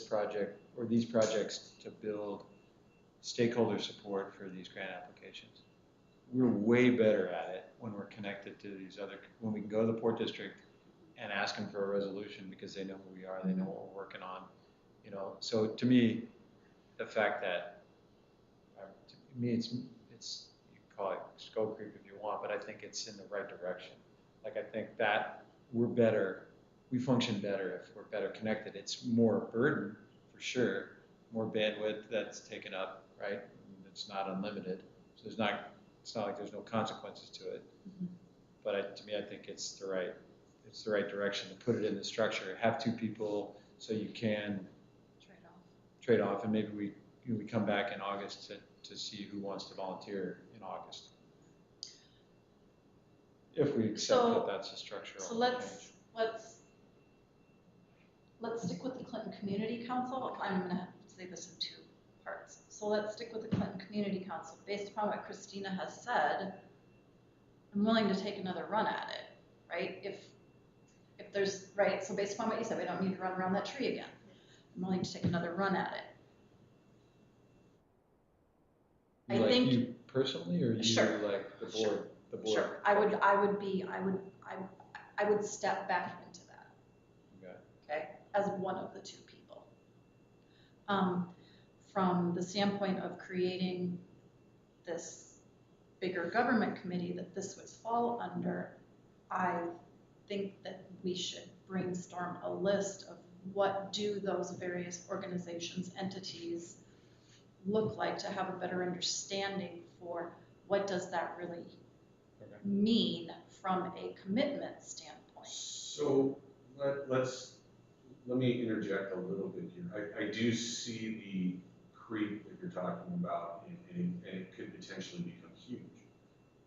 A: project or these projects to build stakeholder support for these grant applications. We're way better at it when we're connected to when we can go to the Port District and ask them for a resolution because they know who we are, they know what we're working on, So to me, the fact that, to me, it's you can call it scope creep if you want, but I think it's in the right direction. Like I think that we function better if we're better connected. It's more burden for sure, more bandwidth that's taken up, right? It's not unlimited, so it's not like there's no consequences to it. But to me, I think it's the right direction to put it in the structure. Have two people so you can trade off, and maybe we come back in August to see who wants to volunteer in August. If we accept that that's a structural change.
D: Let's stick with the Clinton Community Council. I'm going to say this in two parts. So let's stick with the Clinton Community Council. Based upon what Christina has said, I'm willing to take another run at it, right? If there's, right, so based upon what you said, we don't need to run around that tree again. I'm willing to take another run at it. I think
A: you personally, or you
D: sure,
A: like the board?
D: Sure.
A: The board.
D: Sure. I would step back into that. Okay. As one of the two people. From the standpoint of creating this bigger government committee that this would fall under, I think that we should brainstorm a list of what do those various organizations, entities look like to have a better understanding for what does that really mean from a commitment standpoint.
C: So let me interject a little bit here. I do see the creep that you're talking about, and it could potentially become huge,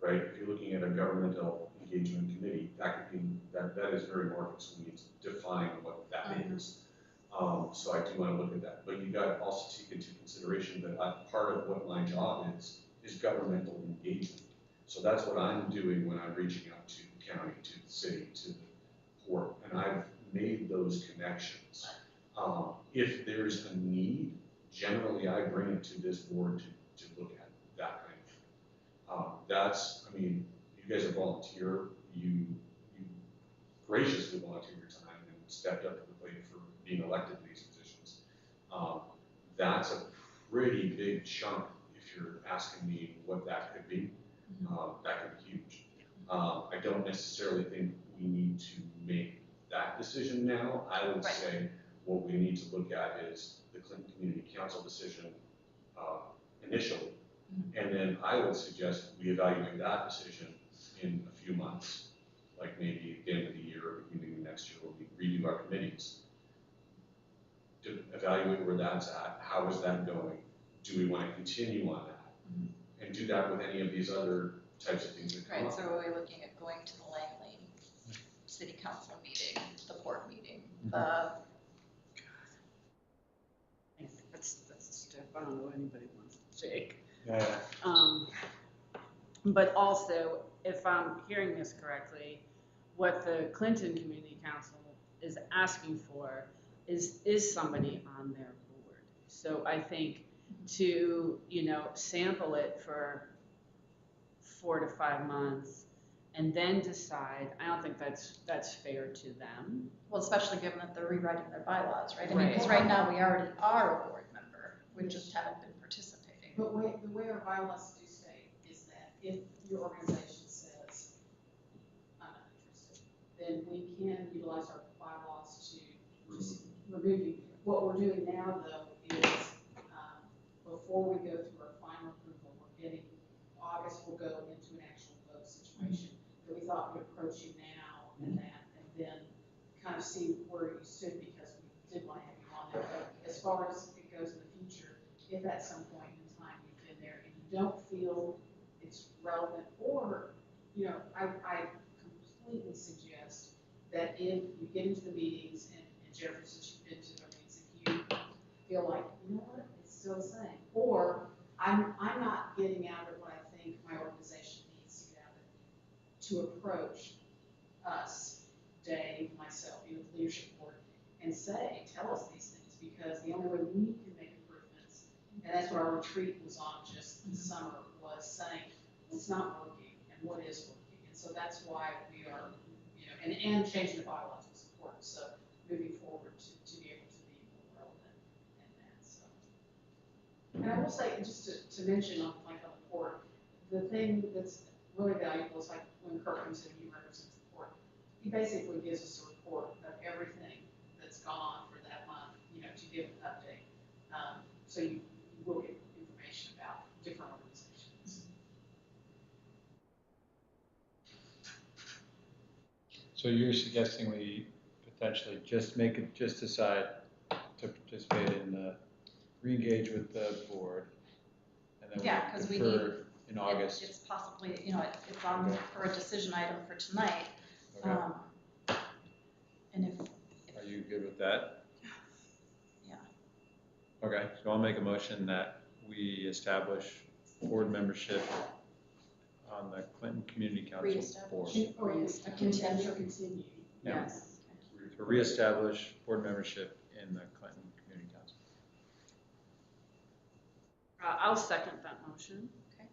C: right? If you're looking at a governmental engagement committee, that is very amorphous. We need to define what that is. So I do want to look at that, but you got to also take into consideration that part of what my job is governmental engagement. So that's what I'm doing when I'm reaching out to the county, to the city, to the port, and I've made those connections. If there's a need, generally I bring it to this board to look at that kind of thing. You guys are volunteer, you graciously volunteered your time and stepped up to the plate for being elected to these positions. That's a pretty big chunk if you're asking me what that could be. That could be huge. I don't necessarily think we need to make that decision now. I would say what we need to look at is the Clinton Community Council decision initially. And then I would suggest we evaluate that decision in a few months, like maybe at the end of the year or beginning of next year, when we redo our committees, to evaluate where that's at. How is that going? Do we want to continue on that? And do that with any of these other types of things that come up.
D: So are we looking at going to the Langley City Council meeting, the port meeting,
B: That's a step I don't know anybody wants to take.
A: Yeah.
B: But also, if I'm hearing this correctly, what the Clinton Community Council is asking for is somebody on their board. So I think to, sample it for 4 to 5 months and then decide, I don't think that's fair to them.
D: Well, especially given that they're rewriting their bylaws, right? I mean, because right now we already are a board member, we just haven't been participating.
E: But the way our bylaws do state is that if your organization says, I'm not interested, then we can utilize our bylaws to just remove you. What we're doing now, though, is before we go through our final approval, August, we'll go go into an actual vote situation. But we thought we'd approach you now and then kind of see where you stood, because we did want to have you on there. But as far as it goes in the future, if at some point in time you've been there and you don't feel it's relevant, or, you know, I completely suggest that if you get into the meetings, and Jennifer, since you've been to the meetings, if you feel like, you know what, it's still the same, or I'm not getting out of what I think my organization needs to get out of it, to approach us, Dave, myself, you know, the leadership board, and say, tell us these things, because the only way we can make improvements, and that's what our retreat was on just this summer, was saying what's not working and what is working. And so that's why we are, you know, and changing the bylaws was important. So moving forward to be able to be more relevant in that. So, and I will say, just to mention on the port, the thing that's really valuable is like when Kirk comes in, he represents the port. He basically gives us a report of everything that's gone on for that month, you know, to give an update. So you will get information about different organizations.
A: So you're suggesting we potentially just decide to participate in the, re-engage with the board, and then
D: Yeah, 'cause we
A: defer in August.
D: It's possibly, you know, it's on for a decision item for tonight.
A: Okay.
D: And if.
A: Are you good with that?
D: Yeah.
A: Okay, so I'll make a motion that we establish board membership on the Clinton Community Council board.
E: Continue.
A: Yeah.
D: Yes.
A: To reestablish board membership in the Clinton Community Council.
B: I'll second that motion.
D: Okay.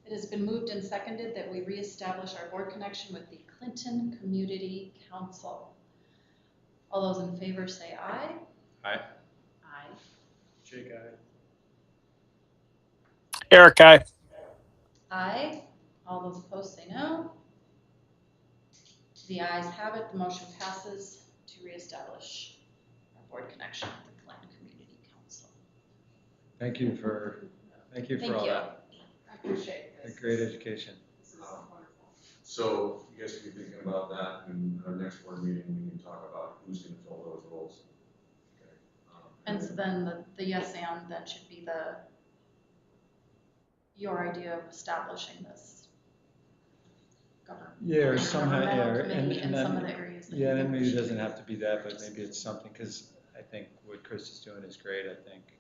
D: It has been moved and seconded that we reestablish our board connection with the Clinton Community Council. All those in favor say aye.
A: Aye.
B: Aye.
F: Jake,
I: Eric, I.
D: Aye. All those opposed say no. The ayes have it. The motion passes to reestablish our board connection with the Clinton Community Council.
A: Thank you for all that.
E: I appreciate this.
A: A great education.
E: This is wonderful.
C: So you guys can be thinking about that, and our next board meeting, we can talk about who's gonna fill those roles. Okay.
D: And so then the yes and then should be your idea of establishing this
A: Yeah, or somehow, yeah,
D: governmental
A: and
D: committee in
A: then,
D: some of the areas. That
A: yeah,
D: you
A: then
D: think we
A: maybe it
D: should
A: doesn't
D: do.
A: have to be that, but maybe it's something, because I think what Chris is doing is great. I think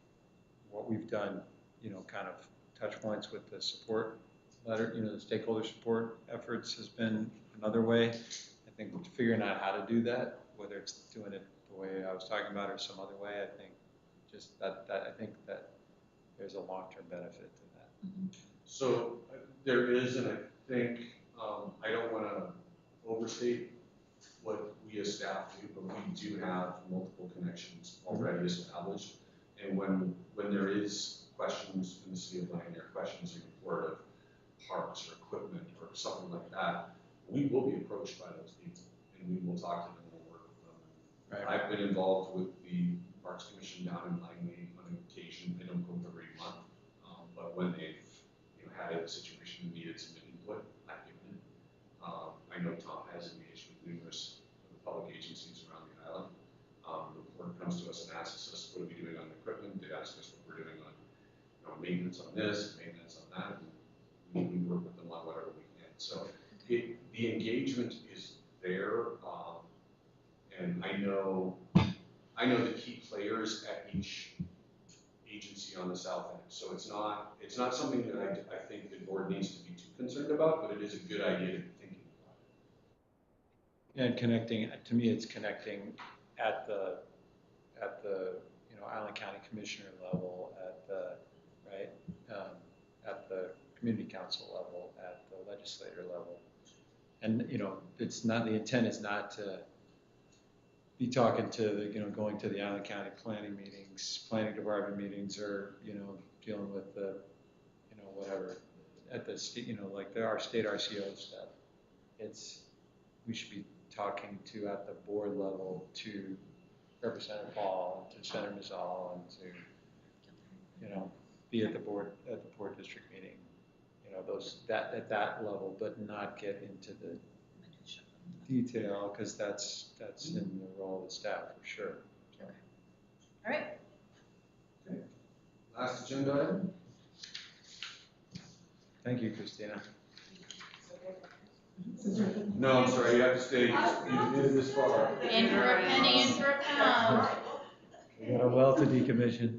A: what we've done, you know, kind of touch points with the support letter, you know, the stakeholder support efforts has been another way. I think figuring out how to do that, whether it's doing it the way I was talking about or some other way, I think just that I think that there's a long-term benefit to that.
D: Mm-hmm.
C: So there is, and I think, I don't wanna overstate what we as staff do, but we do have multiple connections already established. And when there is questions in the city of Pioneer, questions in support of parks or equipment or something like that, we will be approached by those people, and we will talk to them and work with them.
A: Right.
C: I've been involved with the Parks Commission down in Langley on occasion. They don't go every month, but when they've had a situation that needed some input, I've given it. I know Tom has engaged with numerous of the public agencies around the island. The board comes to us and asks us, what are we doing on equipment? They ask us what we're doing on maintenance on this, maintenance on that, and we work with them on whatever we can. So the engagement is there, and I know the key players at each agency on the south end. So it's not something that I think the board needs to be too concerned about, but it is a good idea to be thinking about it.
A: And connecting, to me, it's connecting at the you know, Island County Commissioner level, at the community council level, at the legislator level. And, you know, it's not, the intent is not to be talking to the, you know, going to the Island County planning meetings, planning department meetings, or, you know, dealing with the, you know, whatever, at the state, you know, like our state RCO stuff. We should be talking to, at the board level, to Representative Paul, and to Senator Mazzal, and to, you know, be at the board district meeting, you at that level, but not get into the detail, because that's in the role of the staff for sure.
D: All right.
C: Last agenda item?
A: Thank you, Christina.
C: No, I'm sorry, you have to stay, you did this far.
D: In for a penny, in for a pound.
A: We got a well to decommission.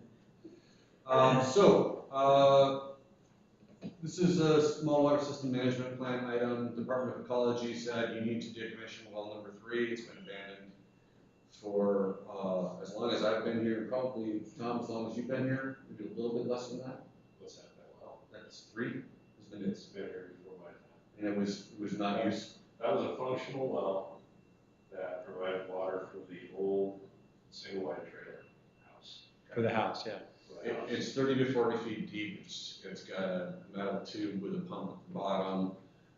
C: This is a small water system management plan item. Department of Ecology said you need to decommission well number 3. It's been abandoned for as long as I've been here, probably, Tom, as long as you've been here, maybe a little bit less than that.
H: What's that well?
C: That's 3.
H: It's been here before my time.
C: And it was not used.
H: That was a functional well that provided water for the old single wide trailer house.
A: For the house, yeah.
C: It's 30 to 40 feet deep. It's got a metal tube with a pump at the bottom.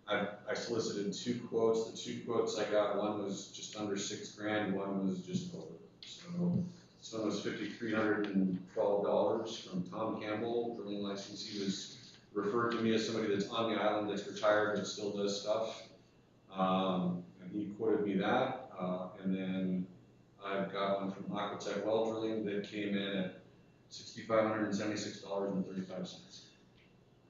C: I solicited 2 quotes. The 2 quotes I got, one was just under $6,000, one was just over. So this one was $5,312 from Tom Campbell, drilling license. He was referred to me as somebody that's on the island, that's retired, but still does stuff. And he quoted me that. And then I've got one from Aquatech Well Drilling that came in at $6,576.35.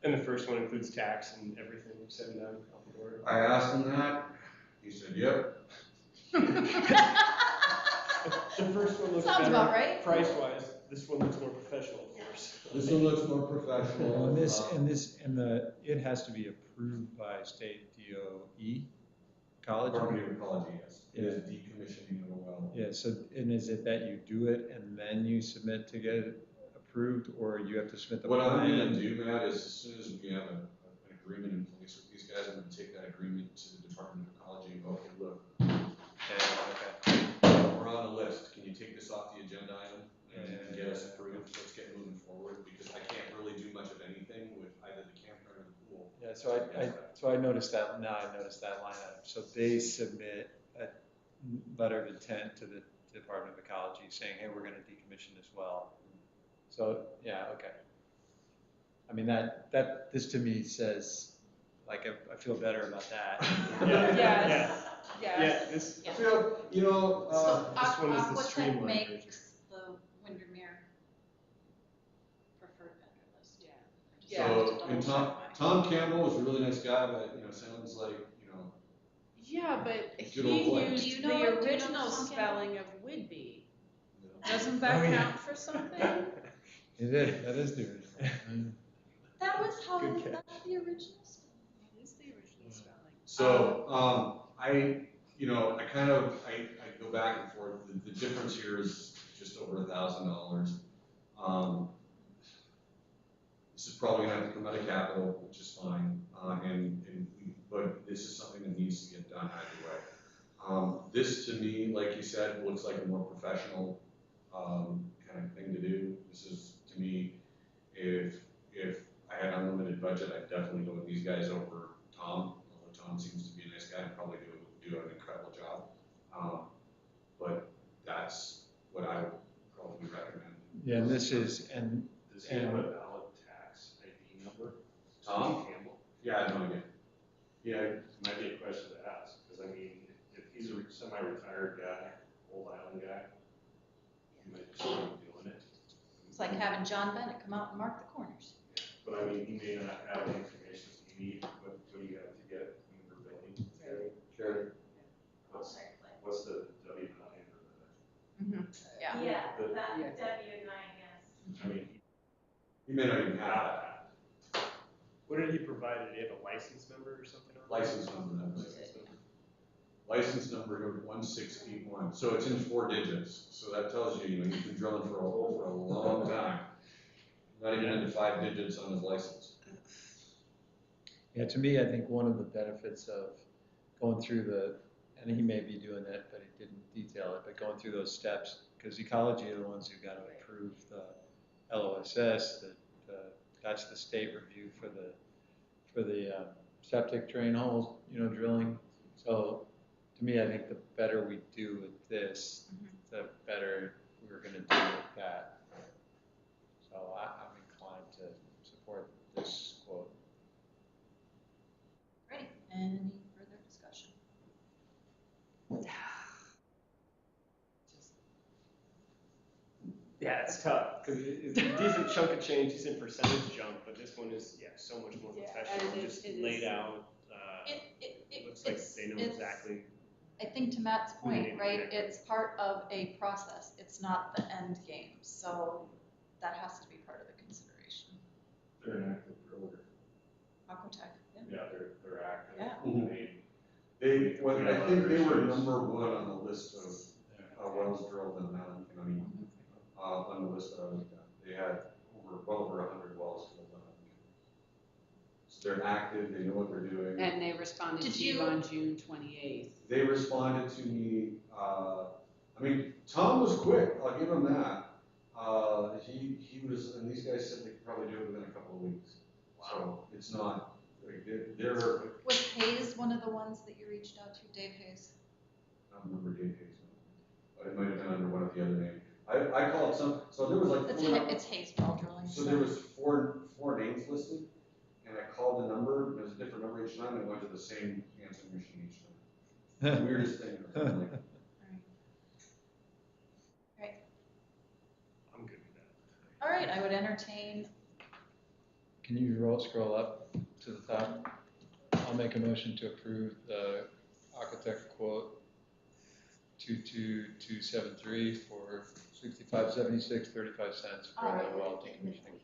F: And the first one includes tax and everything said and done off the board.
C: I asked him that. He said, "Yep."
F: The first one looks
D: Sounds
F: better
D: about right.
F: price-wise. This one looks more professional, of course.
C: This one looks more professional.
A: It has to be approved by state DOE, college.
C: Department of Ecology, yes. It
A: Yeah.
C: is decommissioning of a well.
A: Yeah, so, and is it that you do it and then you submit to get it approved, or you have to submit the
C: What
A: plan?
C: I'm gonna do, Matt, is as soon as we have an agreement in place with these guys, I'm gonna take that agreement to the Department of Ecology and go, okay, look,
A: Okay.
C: we're on the list. Can you take this off the agenda item and get us approved? Let's get moving forward, because I can't really do much of anything with either the campground or the pool.
A: Yeah, so I noticed that, now I noticed that line item. So they submit a letter of intent to the Department of Ecology saying, hey, we're gonna decommission this well. So, yeah, okay. I mean, this to me says, like, I feel better about that.
B: Yes.
F: Yeah, this,
C: I feel,
D: So
F: this one is the
D: Aquatech
F: streamlined
D: makes the Windermere preferred vendor list.
B: Yeah.
C: so, and Tom Campbell is a really nice guy, but, sounds like,
B: Yeah, but
C: Good
B: he
C: old boy.
B: used
D: Do you know
B: the
D: it? Do you know
B: original
D: Tom Campbell?
B: spelling of Whidbey. Doesn't that
A: Oh, yeah.
B: count for something?
A: It is, that is the original.
D: That was how,
F: Good catch.
D: that's the original stuff.
B: That is the original spelling.
C: So, I go back and forth. The difference here is just over $1,000. This is probably gonna have to come out of capital, which is fine. But this is something that needs to get done either way. This to me, like you said, looks like a more professional, kind of thing to do. This is, to me, if I had unlimited budget, I'd definitely go with these guys over Tom, although Tom seems to be a nice guy and probably do an incredible job. But that's what I would probably recommend.
A: Yeah, and this is, and
H: Does he have a valid tax ID number?
C: Tom?
H: Campbell?
C: Yeah, I have no idea.
H: Yeah, it might be a question to ask, because I mean, if he's a semi-retired guy, old island guy, he might just be doing it.
D: It's like having John Bennett come out and mark the corners.
H: But I mean, he may not have the information you need, what do you have to get when we're building?
C: Sure.
H: What's the W-9 or
D: Yeah.
G: Yeah,
H: The-
G: that
B: Yeah.
G: W-9, yes.
H: I mean,
C: You may not even
H: he
C: have
H: got
C: that.
H: that.
F: what did he provide? Did he have a license number or something on it?
C: License number, that was it. License number 161. So it's in 4 digits. So that tells you, you've been drilling for a long time. Not even into 5 digits on his license.
A: yeah, to me, I think one of the benefits of going through and he may be doing that, but he didn't detail it, but going through those steps, because Ecology are the ones who got to approve the LOSS, that's the state review for the septic drain holes, drilling. So to me, I think the better we do with this, the better we're going to do with that. So I'm inclined to support this quote.
D: Any further discussion?
F: Yeah, it's tough, because it's a decent chunk of change, decent percentage jump, but this one is, so much more
B: Yeah,
F: professional,
B: and
F: just
B: it is.
F: laid out.
D: It
F: Looks like
D: it's-
F: they know
D: it's-
F: exactly.
D: I think to Matt's
F: Who they need
D: point,
F: to
D: right,
F: connect with.
D: it's part of a process, it's not the end game, so that has to be part of the consideration.
H: They're an active program.
D: Aquatech, yeah.
H: Yeah, they're active.
D: Yeah.
C: I think they were number one on the list of wells drilled in Madison County, on the list that I looked at. They had well over 100 wells drilled in Madison County. So they're active, they know what they're doing.
B: And they responded
D: Did
B: to you
D: you-
B: on June 28th.
C: They responded to me, Tom was quick, I'll give him that. He was, and these guys said they could probably do it within a couple of weeks. So it's not, like, they're,
D: Was Hayes one of the ones that you reached out to, Dave Hayes?
C: I don't remember Dave Hayes, but it might have been under one of the other names. I called some, so there was like
D: It's Hayes Well Drilling.
C: so there was four names listed, and I called the number, and it was a different number each time, and it went to the same answering machine each time. Weirdest thing, I'm like,
F: I'm good with that.
D: All right, I would entertain,
A: Can you scroll up to the top? I'll make a motion to approve the architect quote 22273 for $65.76 for the well decommissioning.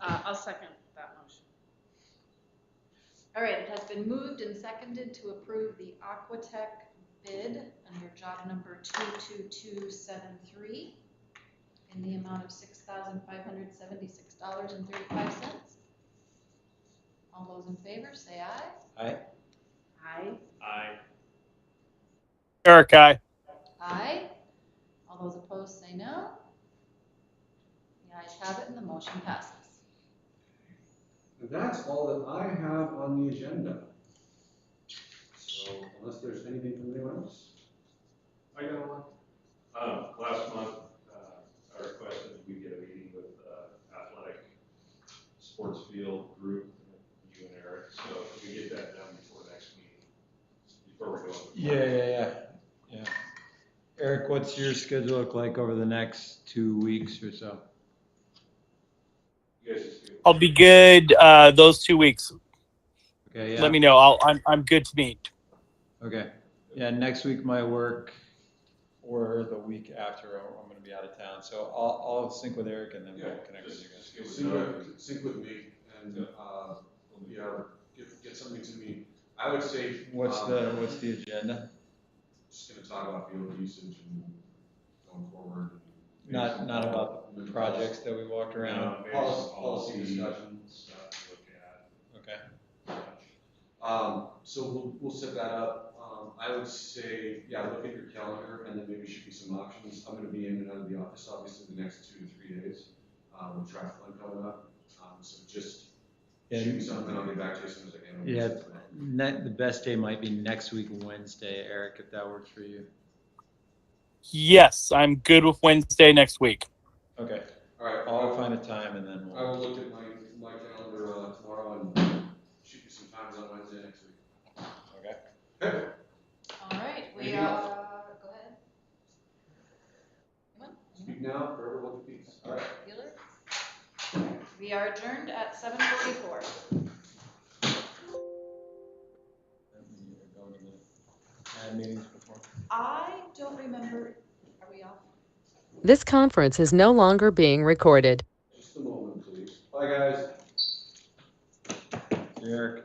B: I'll second that motion.
D: all right, it has been moved and seconded to approve the Aquatech bid under job number 22273 in the amount of $6,576.35. All those in favor, say aye.
A: Aye.
B: Aye.
I: Eric, aye.
D: Aye. All those opposed, say no. The ayes have it and the motion passes.
C: and that's all that I have on the agenda. So unless there's anything from anyone else.
H: I got one. Last month, I requested we get a meeting with athletic sports field group, you and Eric, so if we get that done before next meeting, before we go.
A: Yeah. Eric, what's your schedule look like over the next 2 weeks or so?
H: You guys just do.
I: I'll be good those 2 weeks.
A: Okay, yeah.
I: Let me know. I'm good to meet.
A: Okay. Yeah, next week might work, or the week after, I'm gonna be out of town, so I'll sync with Eric and then we'll connect with you guys.
C: Sync with me and, get something to me. I would say.
A: What's the agenda?
C: Just gonna talk about field usage and going forward.
A: Not about the projects that we walked around?
H: Maybe
C: Policy discussion.
H: Stuff to look at.
A: Okay.
C: So we'll set that up. I would say, look at your calendar and then maybe shoot me some options. I'm gonna be in and out of the office obviously the next 2 to 3 days, with traffic coming up. So just shoot me something, I'll get back to you as soon as I can.
A: The best day might be next week, Wednesday, Eric, if that works for you.
I: Yes, I'm good with Wednesday next week.
A: Okay.
C: All right.
A: I'll find a time and then
C: I will look at my calendar tomorrow and shoot you some times on Wednesday next week.
A: Okay.
C: Okay.
D: All right, we
C: Anything
D: are,
C: else?
D: go ahead. Anyone?
C: Speak now, forever hold your peace. All right.
D: Bueller? We are adjourned at 7:44.
A: Going to the ad meetings before.
D: I don't remember, are we off?
J: This conference is no longer being recorded.
C: Just a moment, please. Bye, guys.
A: Eric.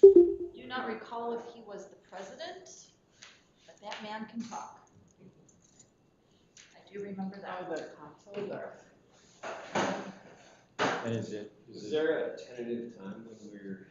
D: Do not recall if he was the president, but that man can talk. I do remember that.
B: Oh, the comptroller.
A: And is it?
F: Is there a tentative time when we're